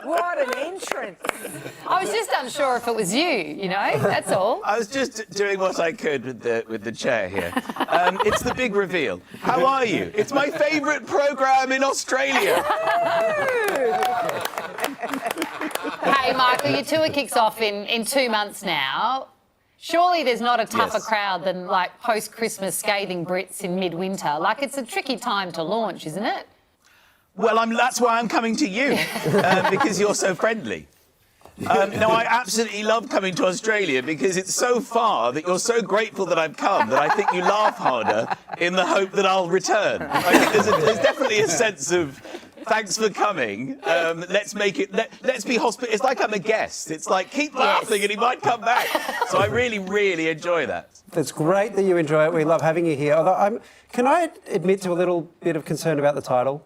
Speaker 9: What an entrance.
Speaker 10: I was just unsure if it was you know, that's all.
Speaker 8: I was just doing what I could with the chair here. It's the big reveal. How are you? It's my favourite programme in Australia.
Speaker 10: Hey, Michael, your tour kicks off in 2 months now. Surely there's not a tougher crowd than like post-Christmas scathing Brits in midwinter. Like, it's a tricky time to launch, isn't it?
Speaker 8: Well, that's why I'm coming to you, because you're so friendly. No, I absolutely love coming to Australia because it's so far that you're so grateful that I've come that I think you laugh harder in the hope that I'll return. I think there's definitely a sense of thanks for coming. Let's make it. Let's be hospitable. It's like I'm a guest. It's like keep laughing and he might come back. So I really, really enjoy that.
Speaker 11: It's great that you enjoy it. We love having you here. Although, can I admit to a little bit of concern about the title?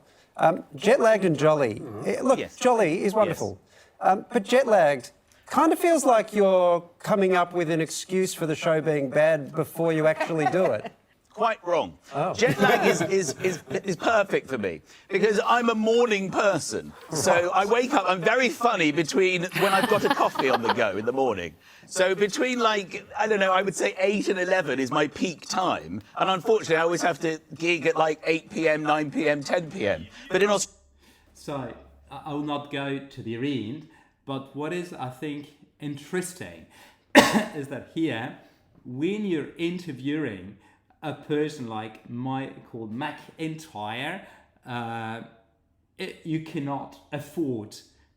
Speaker 11: Jet-lagged and jolly. Look, yes. Jolly is wonderful. Yes. But jet-lagged kind of feels like you're coming up with an excuse for the show being bad before you actually do it.
Speaker 8: Quite wrong. Oh. Jet lag is perfect for me because I'm a morning person. So I wake up, I'm very funny between when I've got a coffee on the go in the morning. So between I don't know, I would say 8 and 11 is my peak time. And unfortunately, I always have to gig at 8 p.m., 9 p.m., 10 p.m. But in Australia...
Speaker 1: So I will not go to the end, but what is, I think, interesting is that here, when you're interviewing a person like Michael McIntyre, you cannot afford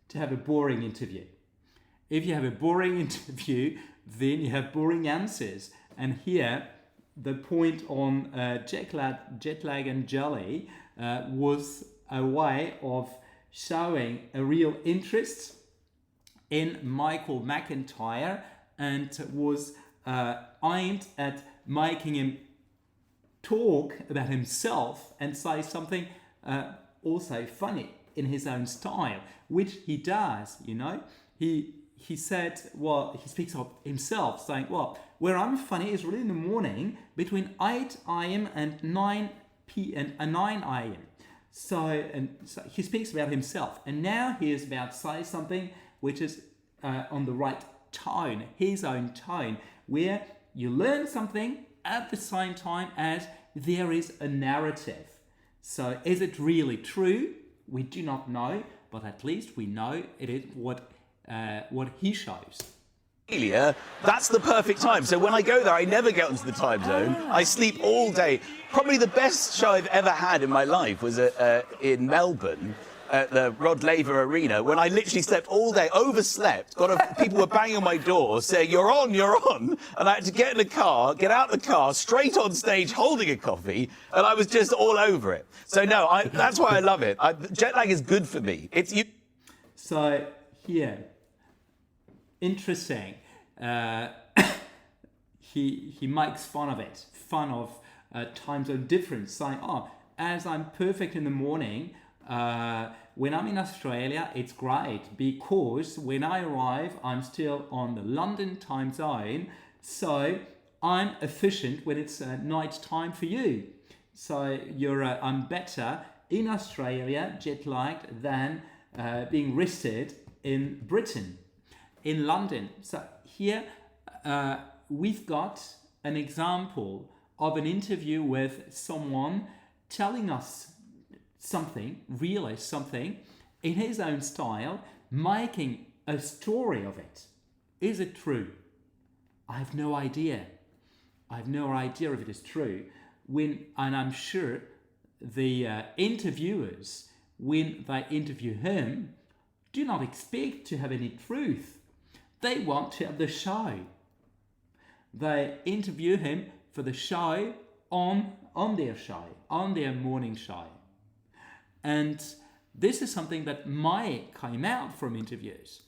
Speaker 1: to have a boring interview. If you have a boring interview, then you have boring answers. And here, the point on jet lag and jelly was a way of showing a real interest in Michael McIntyre and was aimed at making him talk about himself and say something also funny in his own style, which he does, you know. He said, well, he speaks of himself saying, well, where I'm funny is really in the morning between 8 a.m. and 9 p.m. and 9 a.m. So he speaks about himself, and now he is about to say something which is on the right tone, his own tone, where you learn something at the same time as there is a narrative. So is it really true? We do not know, but at least we know it is what he shows.
Speaker 8: That's the perfect time. So when I go there, I never get onto the time zone. I sleep all day. Probably the best show I've ever had in my life was in Melbourne at the Rod Laver Arena, when I literally slept all day, overslept, people were banging on my door saying, you're on, and I had to get in the car, get out of the car, straight on stage holding a coffee, and I was just all over it. So no, that's why I love it. Jet lag is good for me.
Speaker 1: So here, interesting. He makes fun of it, time zone difference, saying, as I'm perfect in the morning, when I'm in Australia, it's great because when I arrive, I'm still on the London time zone, so I'm efficient when it's night time for you. So I'm better in Australia, jet-lagged, than being rested in Britain, in London. So here we've got an example of an interview with someone telling us something, really something, in his own style, making a story of it. Is it true? I have no idea. I have no idea if it is true. and I'm sure the interviewers, when they interview him, do not expect to have any truth. They want to have the show. They interview him for the show on their show, on their morning show. And this is something that might come out from interviews.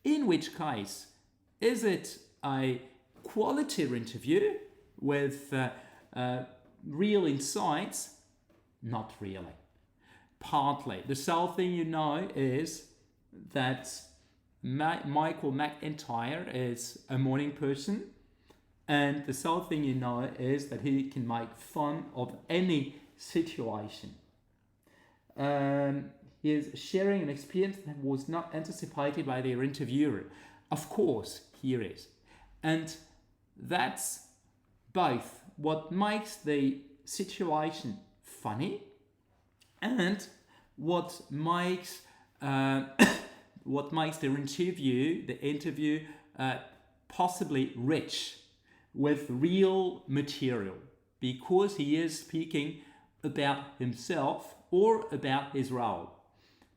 Speaker 1: In which case, is it a qualitative interview with real insights? Not really. Partly. The sole thing you know is that Michael McIntyre is a morning person, and the sole thing you know is that he can make fun of any situation. He is sharing an experience that was not anticipated by their interviewer. Of course, here is. And that's both what makes the situation funny and what makes the interview possibly rich with real material, because he is speaking about himself or about his role.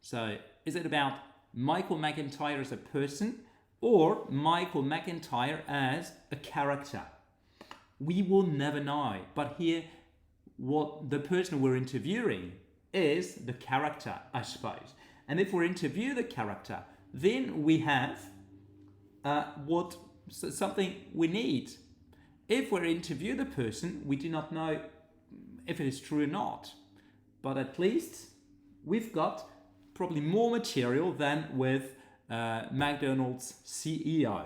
Speaker 1: So is it about Michael McIntyre as a person or Michael McIntyre as a character? We will never know. But here, what the person we're interviewing is the character, I suppose. And if we interview the character, then we have something we need. If we interview the person, we do not know if it is true or not. But at least we've got probably more material than with McDonald's CEO,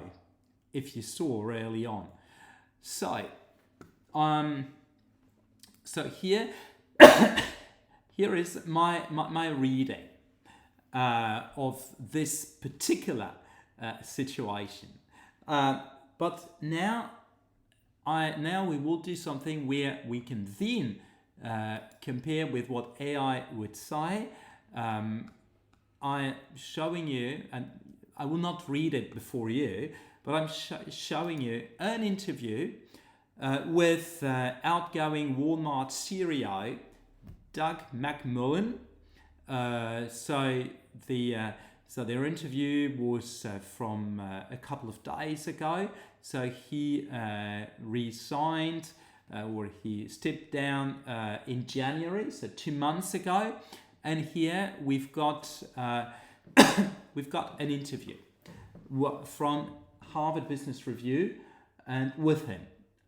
Speaker 1: if you saw early on. So here here is my reading of this particular situation. But now we will do something where we can then compare with what AI would say. I'm showing you, and I will not read it before you, but I'm showing you an interview with outgoing Walmart CEO Doug McMullen. So their interview was from a couple of days ago. So he resigned or he stepped down in January, so 2 months ago. And here we've got an interview from Harvard Business Review and with him.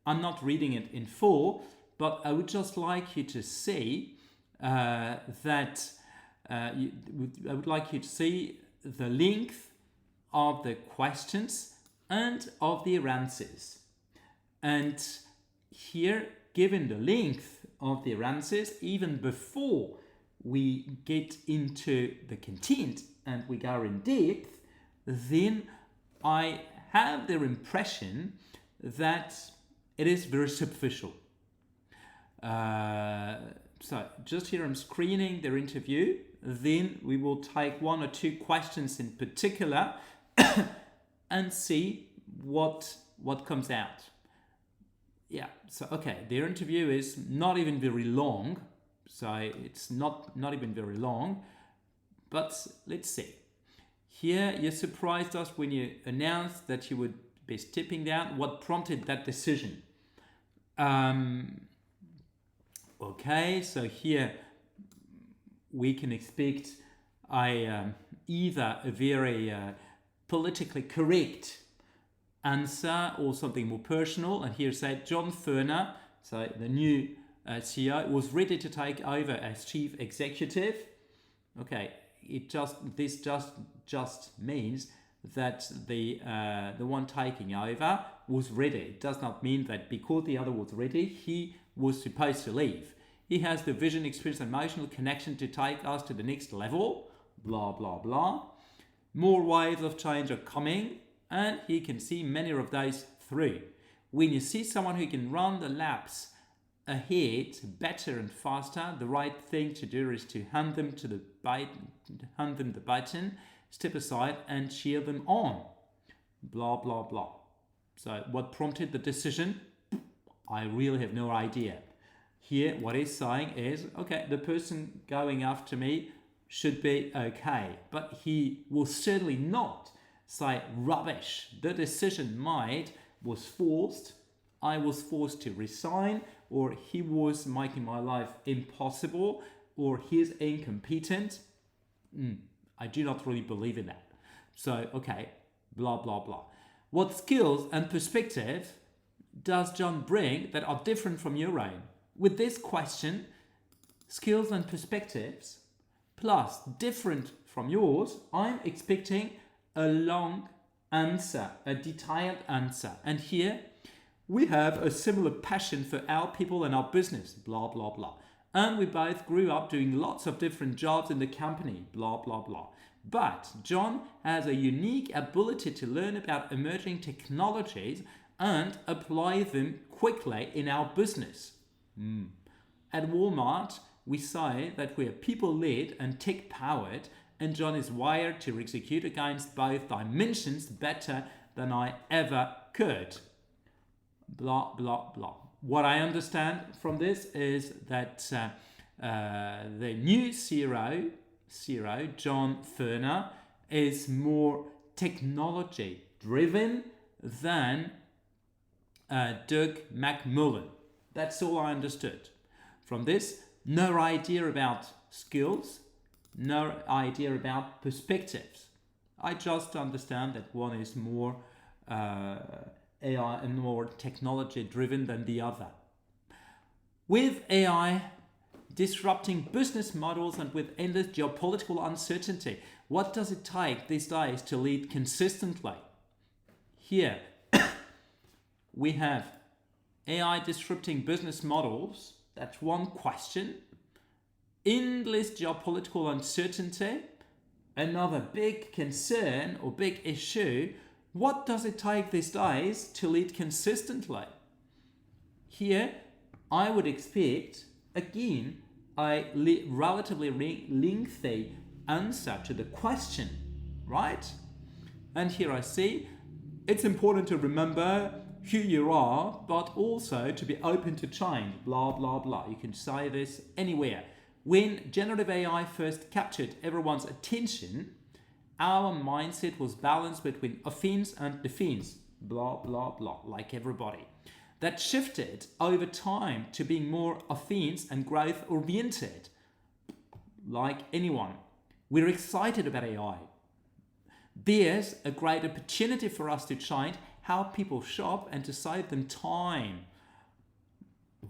Speaker 1: I'm not reading it in full, but I would just like you to see I would like you to see the length of the questions and of the answers. And here, given the length of the answers, even before we get into the content and we go in depth, then I have the impression that it is very superficial. So just here I'm screening their interview. Then we will take 1 or 2 questions in particular and see what comes out. Yeah, so okay, their interview is not even very long. So it's not even very long, but let's see. Here you surprised us when you announced that you would be stepping down. What prompted that decision? Okay, so here we can expect either a very politically correct answer or something more personal. And here said John Furner, so the new CEO, was ready to take over as chief executive. Okay, this just means that the one taking over was ready. It does not mean that because the other was ready, he was supposed to leave. He has the vision, experience, and emotional connection to take us to the next level. Blah blah blah. More waves of change are coming, and he can see many of those through. When you see someone who can run the laps ahead better and faster, the right thing to do is to hand them the button, step aside and cheer them on. Blah blah blah. So what prompted the decision? I really have no idea. Here, what he's saying is, okay, the person going after me should be okay, but he will certainly not say rubbish. The decision made was forced. I was forced to resign, or he was making my life impossible, or he's incompetent. I do not really believe in that. So, okay, blah, blah, blah. What skills and perspective does John bring that are different from your own? With this question, skills and perspectives, plus different from yours, I'm expecting a long answer, a detailed answer. And here we have a similar passion for our people and our business, blah, blah, blah. And we both grew up doing lots of different jobs in the company, blah, blah, blah. But John has a unique ability to learn about emerging technologies and apply them quickly in our business. At Walmart, we say that we are people-led and tech-powered, and John is wired to execute against both dimensions better than I ever could. Blah, blah, blah. What I understand from this is that the new CEO, John Furner, is more technology-driven than Doug McMullen. That's all I understood. From this, no idea about skills, no idea about perspectives. I just understand that one is more AI and more technology driven than the other. With AI disrupting business models and with endless geopolitical uncertainty, what does it take these days to lead consistently? Here we have AI disrupting business models. That's one question. Endless geopolitical uncertainty, another big concern or big issue. What does it take these days to lead consistently? Here, I would expect, again, a relatively lengthy answer to the question, right? And here I see, it's important to remember who you are, but also to be open to change, blah, blah, blah. You can say this anywhere. When generative AI first captured everyone's attention, our mindset was balanced between offense and defense, blah, blah, blah, like everybody. That shifted over time to being more offense and growth oriented, like anyone. We're excited about AI. There's a great opportunity for us to change how people shop and to save them time.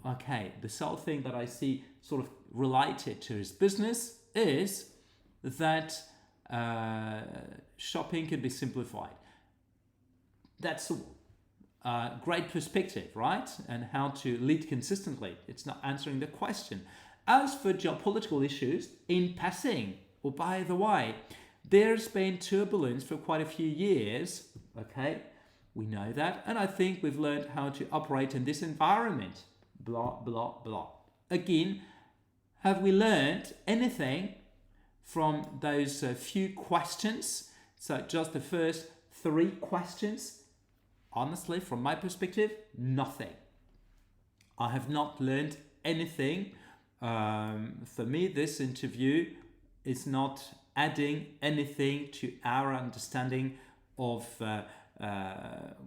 Speaker 1: Okay, the sole thing that I see sort of related to his business is that shopping can be simplified. That's a great perspective, right? And how to lead consistently. It's not answering the question. As for geopolitical issues, in passing, or by the way, there's been turbulence for quite a few years, okay? We know that, and I think we've learned how to operate in this environment, blah, blah, blah. Again, have we learned anything from those few questions? So just the first 3 questions, honestly, from my perspective, nothing. I have not learned anything. For me, this interview is not adding anything to our understanding of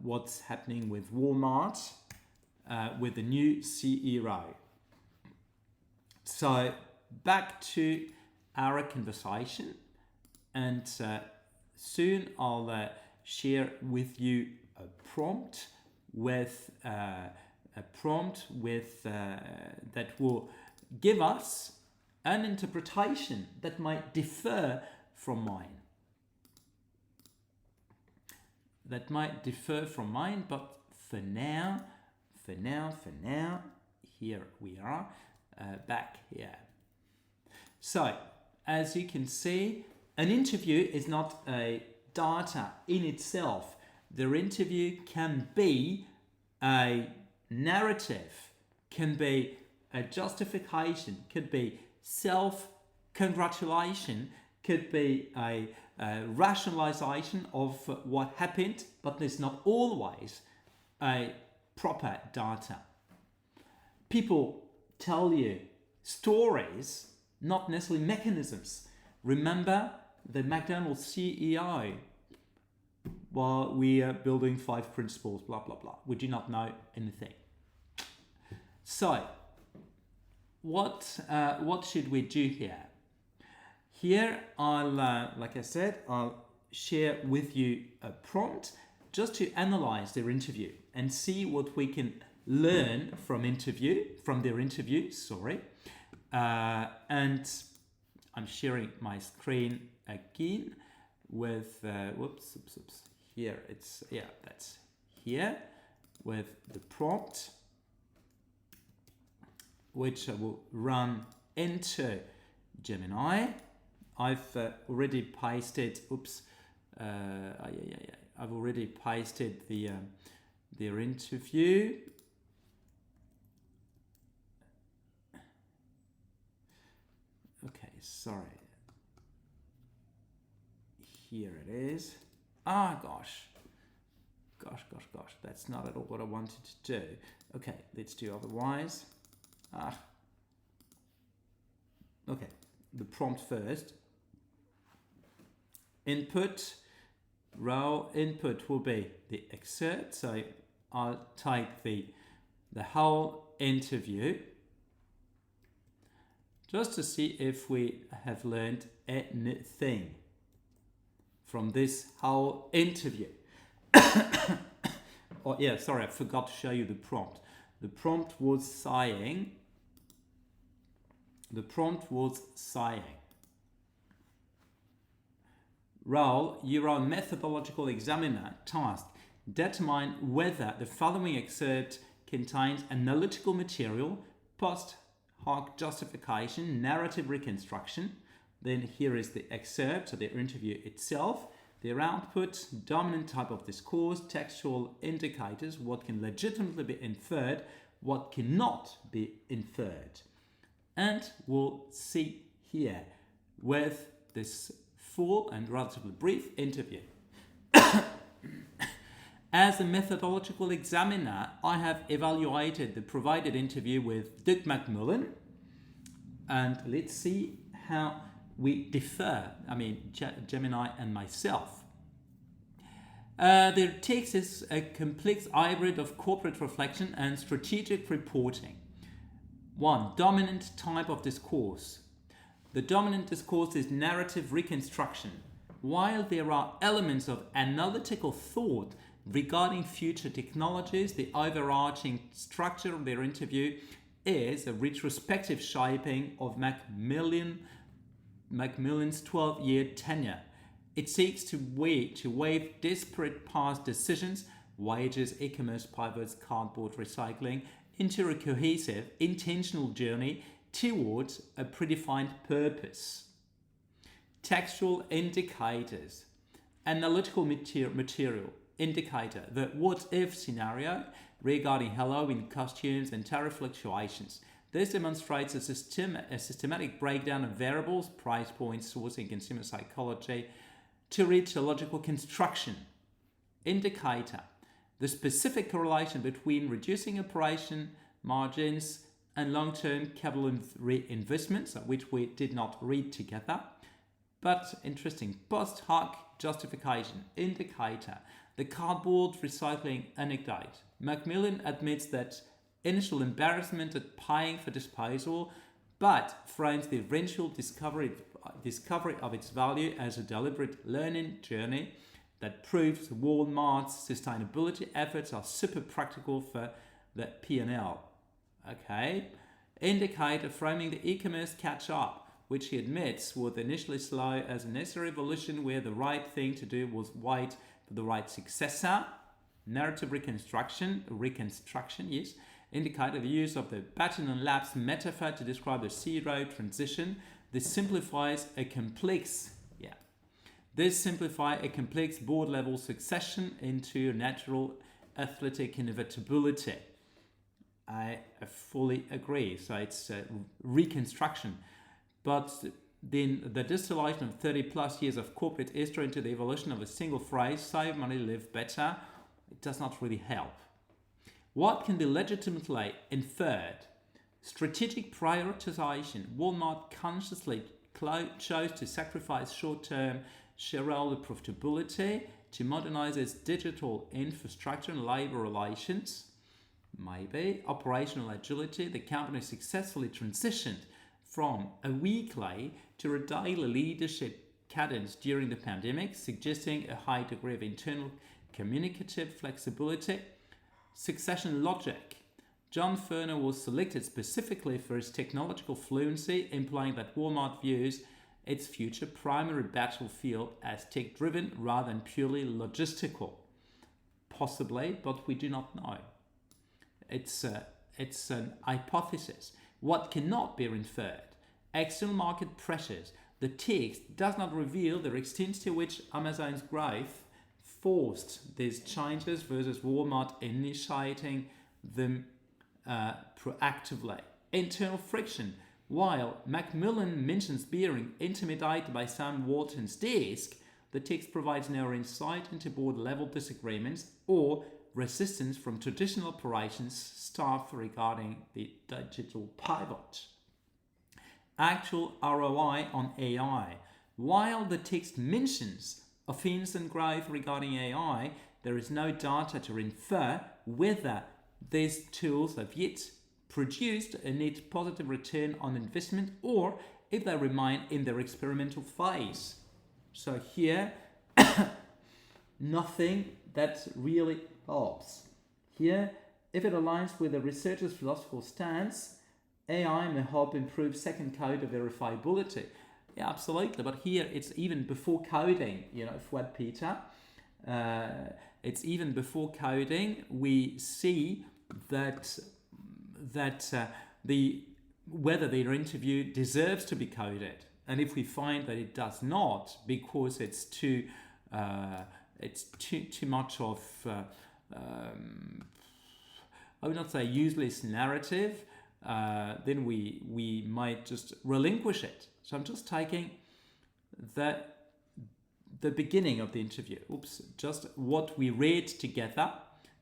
Speaker 1: what's happening with Walmart, with the new CEO. So back to our conversation, and soon I'll share with you a prompt with that will give us an interpretation that might differ from mine. But for now, here we are, back here. So, as you can see, an interview is not a data in itself. The interview can be a narrative, can be a justification, could be self-congratulation, could be a rationalization of what happened, but there's not always a proper data. People tell you stories, not necessarily mechanisms. Remember the McDonald's CEO, while we are building 5 principles, blah, blah, blah. We do not know anything. So, what should we do here? Here, like I said, I'll share with you a prompt just to analyze their interview and see what we can learn from their interview. And I'm sharing my screen again with here that's here with the prompt, which I will run into Gemini. I've already pasted. I've already pasted their interview. Okay, sorry. Here it is. Gosh. That's not at all what I wanted to do. Okay, let's do otherwise. Okay, the prompt first. Input will be the excerpt. So I'll take the whole interview just to see if we have learned anything from this whole interview. I forgot to show you the prompt. The prompt was saying, Raoul, you're a methodological examiner tasked. Determine whether the following excerpt contains analytical material, post-hoc justification, narrative reconstruction. Then here is the excerpt, so the interview itself, their output, dominant type of discourse, textual indicators, what can legitimately be inferred, what cannot be inferred. And we'll see here with this full and relatively brief interview. As a methodological examiner, I have evaluated the provided interview with Doug McMillan, and let's see how we differ, Gemini and myself. Their text is a complex hybrid of corporate reflection and strategic reporting. 1. Dominant type of discourse. The dominant discourse is narrative reconstruction. While there are elements of analytical thought regarding future technologies, the overarching structure of their interview is a retrospective shaping of Macmillan's 12-year tenure. It seeks to wave disparate past decisions, wages, e-commerce pivots, cardboard recycling, into a cohesive, intentional journey towards a predefined purpose. Textual indicators. Analytical material indicator, the what-if scenario regarding Halloween costumes and tariff fluctuations. This demonstrates a systematic breakdown of variables, price points, sourcing, consumer psychology, to reach a logical construction. Indicator, the specific correlation between reducing operation margins and long-term capital reinvestments, which we did not read together. But interesting, post-hoc justification. Indicator, the cardboard recycling anecdote. Macmillan admits that initial embarrassment at paying for disposal, but frames the eventual discovery of its value as a deliberate learning journey that proves Walmart's sustainability efforts are super practical for the P&L. Okay. Indicator, framing the e-commerce catch-up, which he admits was initially slow as a necessary evolution where the right thing to do was wait for the right successor. Narrative reconstruction, yes. Indicator, the use of the baton and lapse metaphor to describe the zero transition. This simplifies a complex board-level succession into natural athletic inevitability. I fully agree. So it's reconstruction. But then the distillation of 30 plus years of corporate history into the evolution of a single phrase, save money, live better, it does not really help. What can be legitimately inferred? Strategic prioritization. Walmart consciously chose to sacrifice short-term shareholder profitability to modernize its digital infrastructure and labor relations. Maybe. Operational agility. The company successfully transitioned from a weekly to a daily leadership cadence during the pandemic, suggesting a high degree of internal communicative flexibility. Succession logic. John Furner was selected specifically for his technological fluency, implying that Walmart views its future primary battlefield as tech-driven rather than purely logistical. Possibly, but we do not know. It's an hypothesis. What cannot be inferred? External market pressures. The text does not reveal the extent to which Amazon's growth forced these changes versus Walmart initiating them proactively. Internal friction. While Macmillan mentions being intimidated by Sam Walton's desk, the text provides no insight into board-level disagreements or resistance from traditional operations staff regarding the digital pivot. Actual ROI on AI. While the text mentions offense and growth regarding AI, there is no data to infer whether these tools have yet produced a net positive return on investment or if they remain in their experimental phase. So here, nothing that really helps. Here, if it aligns with the researcher's philosophical stance, AI may help improve second code of verifiability. Yeah, absolutely. But here it's even before coding, Fouad Peter. It's even before coding. We see that whether their interview deserves to be coded, and if we find that it does not, because it's too much of I would not say useless narrative, then we might just relinquish it. So I'm just taking the beginning of the interview. Just what we read together,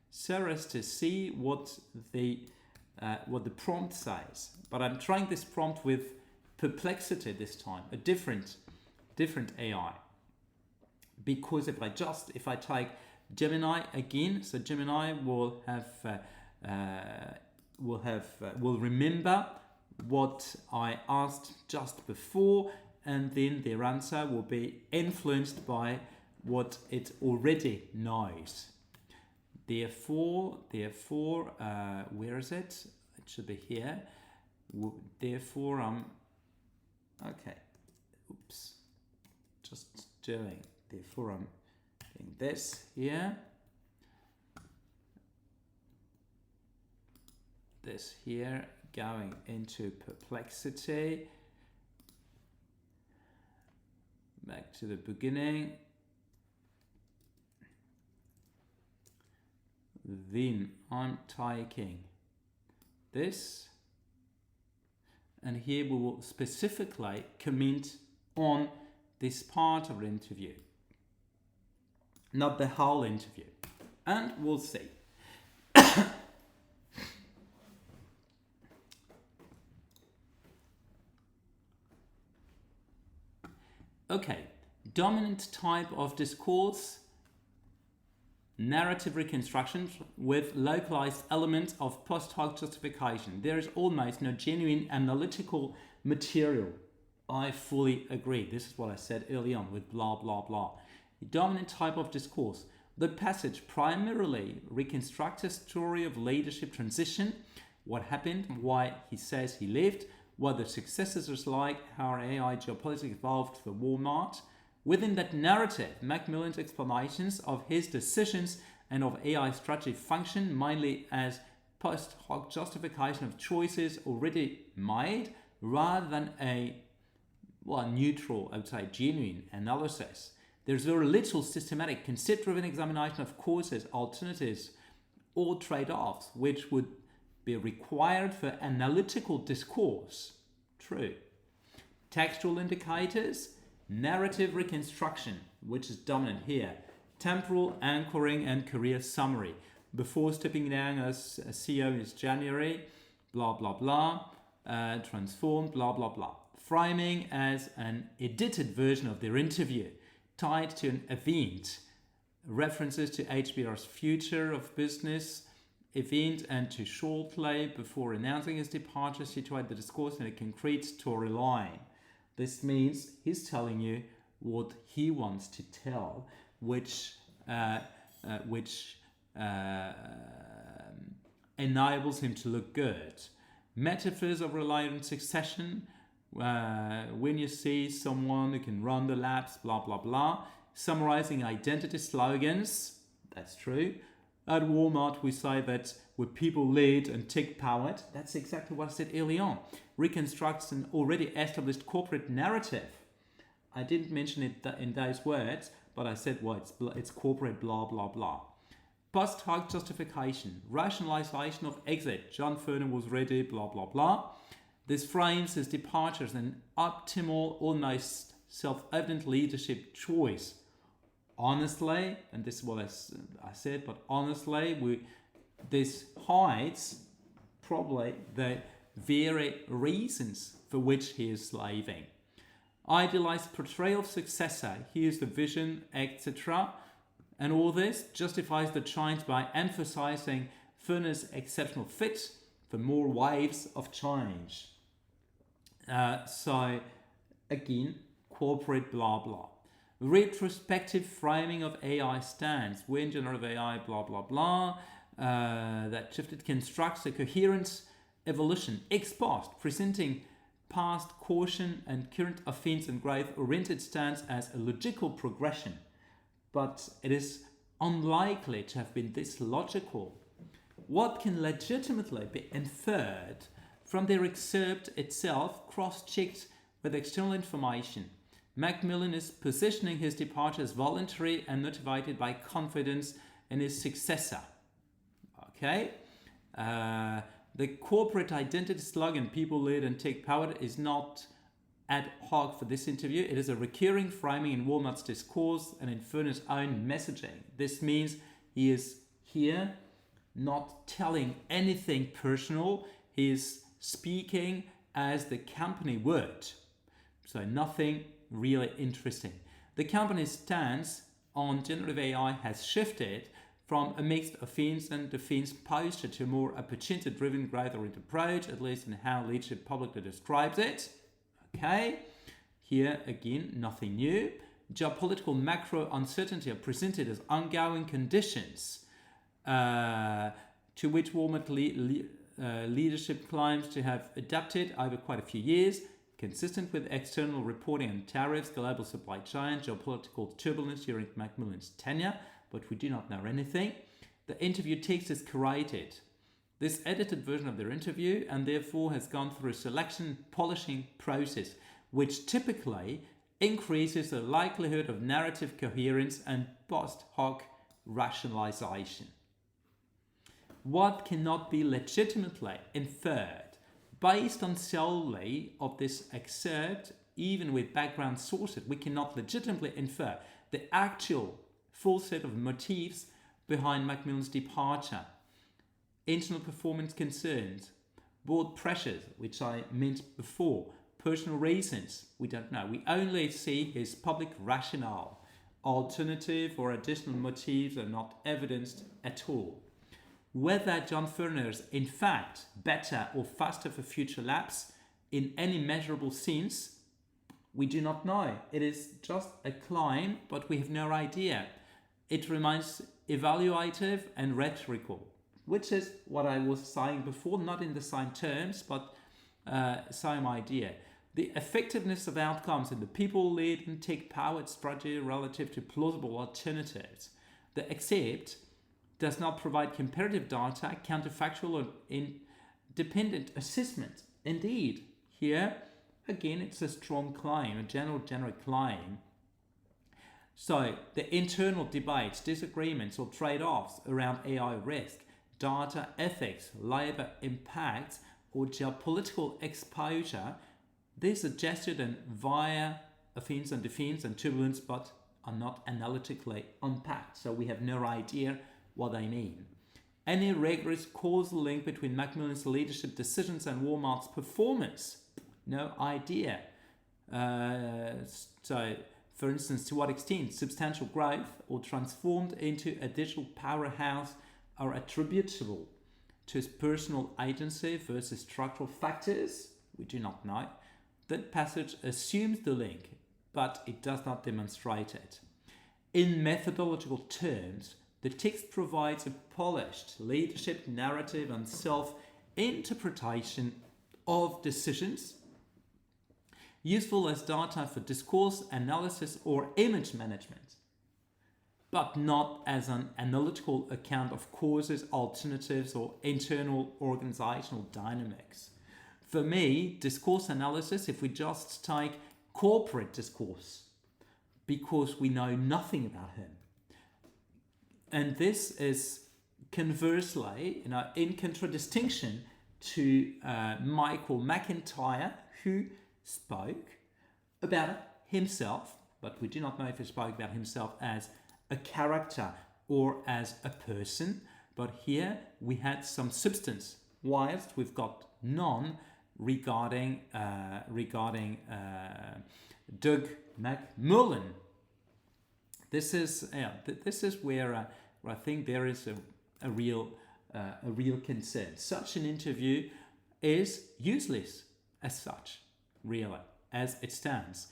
Speaker 1: so as to see what the prompt says. But I'm trying this prompt with Perplexity this time, a different AI. Because if I take Gemini again, so Gemini will remember what I asked just before, and then their answer will be influenced by what it already knows. Therefore, where is it? It should be here. Therefore, therefore I'm doing this here. This here, going into Perplexity. Back to the beginning. Then I'm taking this, and here we will specifically comment on this part of the interview, not the whole interview, and we'll see. Okay, dominant type of discourse, narrative reconstruction with localized elements of post-hoc justification. There is almost no genuine analytical material. I fully agree. This is what I said early on with blah, blah, blah. The dominant type of discourse. The passage primarily reconstructs a story of leadership transition, what happened, why he says he left, what the successes was like, how AI geopolitics evolved for Walmart. Within that narrative, Macmillan's explanations of his decisions and of AI strategy function mainly as post-hoc justification of choices already made, rather than a neutral, I would say, genuine analysis. There's very little systematic, concept-driven examination of causes, alternatives, or trade-offs, which would be required for analytical discourse. True. Textual indicators, narrative reconstruction, which is dominant here, temporal anchoring and career summary. Before stepping down as CEO in January blah, blah, blah, transformed, blah, blah, blah. Framing as an edited version of their interview, tied to an event. References to HBR's Future of Business event and to shortly before announcing his departure situate the discourse in a concrete storyline. This means he's telling you what he wants to tell, which enables him to look good. Metaphors of reliant succession, when you see someone who can run the labs, blah, blah, blah. Summarizing identity slogans, that's true. At Walmart, we say that we're people-led and tech-powered. That's exactly what I said early on. Reconstructs an already established corporate narrative. I didn't mention it in those words, but I said, well, it's corporate blah, blah, blah. Post-hoc justification, rationalization of exit. John Furner was ready, blah, blah, blah. This frames his departure as an optimal, almost self-evident leadership choice. Honestly, and this is what I said, but honestly, this hides probably the very reasons for which he is slaving. Idealized portrayal of successor, here's the vision, etc. And all this justifies the change by emphasizing Furner's exceptional fit for more waves of change. So, again, corporate blah blah. Retrospective framing of AI stance. When generative AI blah blah blah, that shifted constructs a coherent evolution ex post, presenting past caution and current offense and growth-oriented stance as a logical progression. But it is unlikely to have been this logical. What can legitimately be inferred from their excerpt itself, cross-checked with external information? Macmillan is positioning his departure as voluntary and motivated by confidence in his successor. Okay? The corporate identity slogan, people-led and tech-powered, is not ad hoc for this interview. It is a recurring framing in Walmart's discourse and in Furner's own messaging. This means he is here not telling anything personal. He is speaking as the company would. So nothing really interesting. The company's stance on generative AI has shifted from a mixed offense and defense posture to a more opportunity-driven growth-oriented approach, at least in how leadership publicly describes it. Okay, here again, nothing new. Geopolitical macro uncertainty are presented as ongoing conditions to which Walmart leadership claims to have adapted over quite a few years, consistent with external reporting on tariffs, global supply chain, geopolitical turbulence during Macmillan's tenure, but we do not know anything. The interview text is curated. This edited version of their interview and therefore has gone through a selection polishing process, which typically increases the likelihood of narrative coherence and post-hoc rationalization. What cannot be legitimately inferred based on solely of this excerpt, even with background sources, we cannot legitimately infer the actual full set of motives behind Macmillan's departure. Internal performance concerns, board pressures, which I meant before, personal reasons, we don't know. We only see his public rationale. Alternative or additional motives are not evidenced at all. Whether John Furner is in fact better or faster for future labs in any measurable sense, we do not know. It is just a claim, but we have no idea. It remains evaluative and rhetorical, which is what I was saying before, not in the same terms, but same idea. The effectiveness of outcomes in the people-led and tech-powered strategy relative to plausible alternatives. The except does not provide comparative data, counterfactual or independent assessment. Indeed, here, again, it's a strong claim, a generic claim. So, the internal debates, disagreements or trade-offs around AI risk, data ethics, labor impacts, or geopolitical exposure, they're suggested and via offense and defense and turbulence, but are not analytically unpacked. So we have no idea what they mean. any rigorous causal link between Macmillan's leadership decisions and Walmart's performance. No idea. So, for instance, to what extent substantial growth or transformed into a digital powerhouse are attributable to his personal agency versus structural factors? We do not know. That passage assumes the link, but it does not demonstrate it. In methodological terms, the text provides a polished leadership narrative and self-interpretation of decisions, useful as data for discourse analysis or image management, but not as an analytical account of causes, alternatives, or internal organizational dynamics. For me, discourse analysis, if we just take corporate discourse, because we know nothing about him. And this is conversely, in contradistinction to Michael McIntyre, who spoke about himself, but we do not know if he spoke about himself as a character or as a person. But here we had some substance, whilst we've got none regarding Doug McMullen. This is where I think there is a real concern. Such an interview is useless as such, really, as it stands.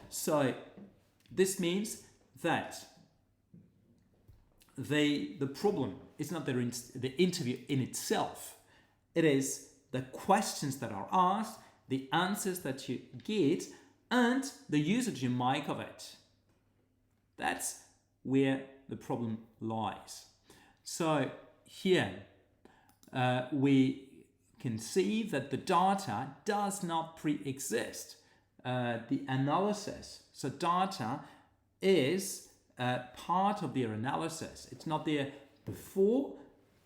Speaker 1: So this means that the problem is not the interview in itself. It is the questions that are asked, the answers that you get, and the usage you make of it. That's where the problem lies. So here we can see that the data does not pre-exist the analysis. So data is part of their analysis. It's not there before,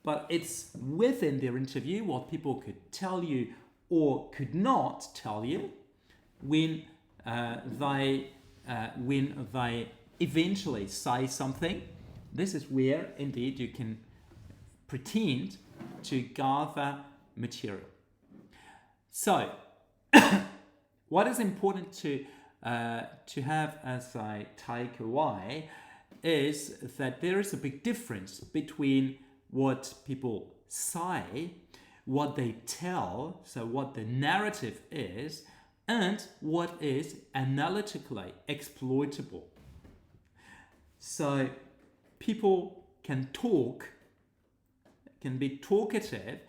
Speaker 1: but it's within their interview what people could tell you or could not tell you when they eventually say something. This is where indeed you can pretend to gather material. So what is important to have as a takeaway is that there is a big difference between what people say, what they tell, so what the narrative is, and what is analytically exploitable. So people can talk, can be talkative,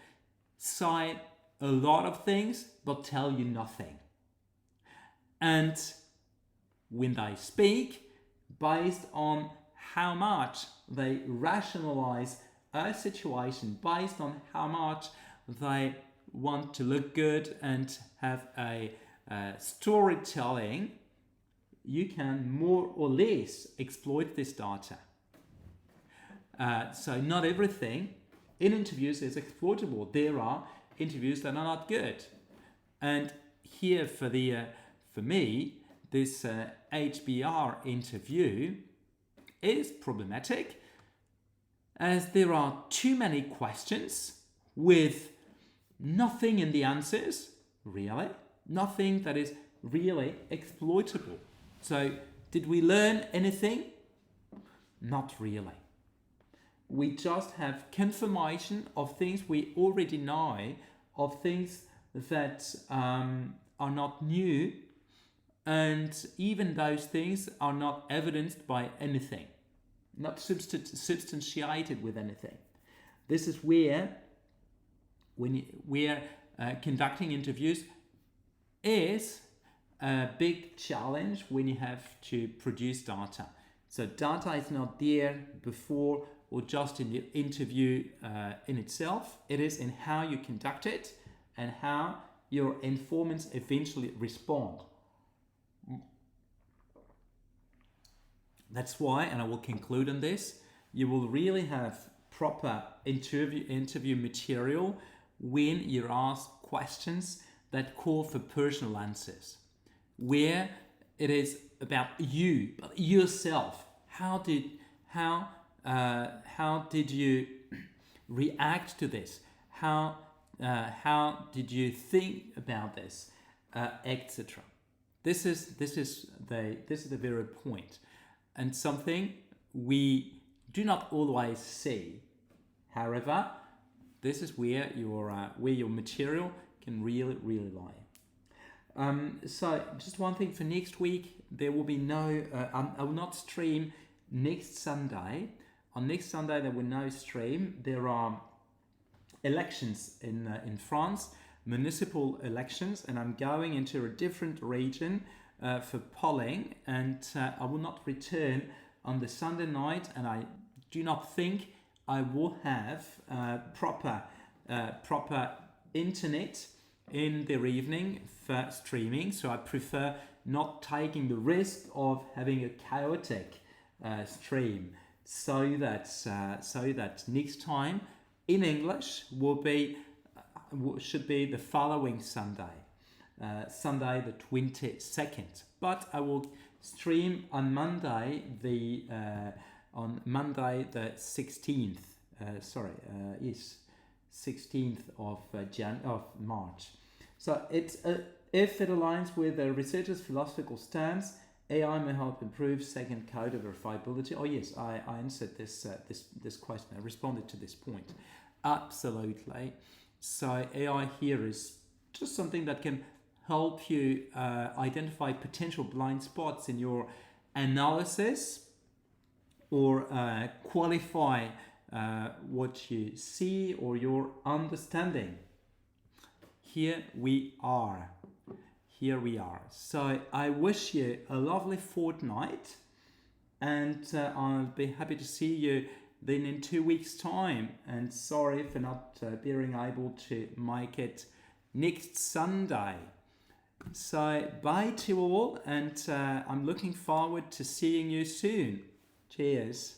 Speaker 1: say a lot of things, but tell you nothing. And when they speak, based on how much they rationalize a situation, based on how much they want to look good and have a storytelling, you can more or less exploit this data. So not everything in interviews is exploitable. There are interviews that are not good. And here for me, this HBR interview is problematic as there are too many questions with nothing in the answers, really, nothing that is really exploitable. So did we learn anything? Not really. We just have confirmation of things we already know, of things that are not new, and even those things are not evidenced by anything, not substantiated with anything. This is where, when we're conducting interviews, is a big challenge when you have to produce data. So data is not there before or just in the interview in itself. It is in how you conduct it and how your informants eventually respond. That's why, and I will conclude on this, you will really have proper interview material when you're asked questions that call for personal answers, where it is about you, yourself. How did you react to this? How did you think about this, etc. This is the very point, and something we do not always see. However, this is where your material can really lie. So just one thing for next week, there will be no. I will not stream next Sunday. On next Sunday there will no stream. There are elections in France, municipal elections, and I'm going into a different region for polling, and I will not return on the Sunday night, and I do not think I will have proper internet in the evening for streaming, so I prefer not taking the risk of having a chaotic stream, so that next time in English should be the following Sunday, Sunday the 22nd. But I will stream on Monday the 16th. 16th of March. So it's if it aligns with the researcher's philosophical stance, AI may help improve second code of verifiability. Oh yes, I answered this question. I responded to this point. Absolutely. So AI here is just something that can help you identify potential blind spots in your analysis, or qualify what you see or your understanding. Here we are. So I wish you a lovely fortnight, and I'll be happy to see you then in 2 weeks' time. And sorry for not being able to make it next Sunday. So bye to all, and I'm looking forward to seeing you soon. Cheers.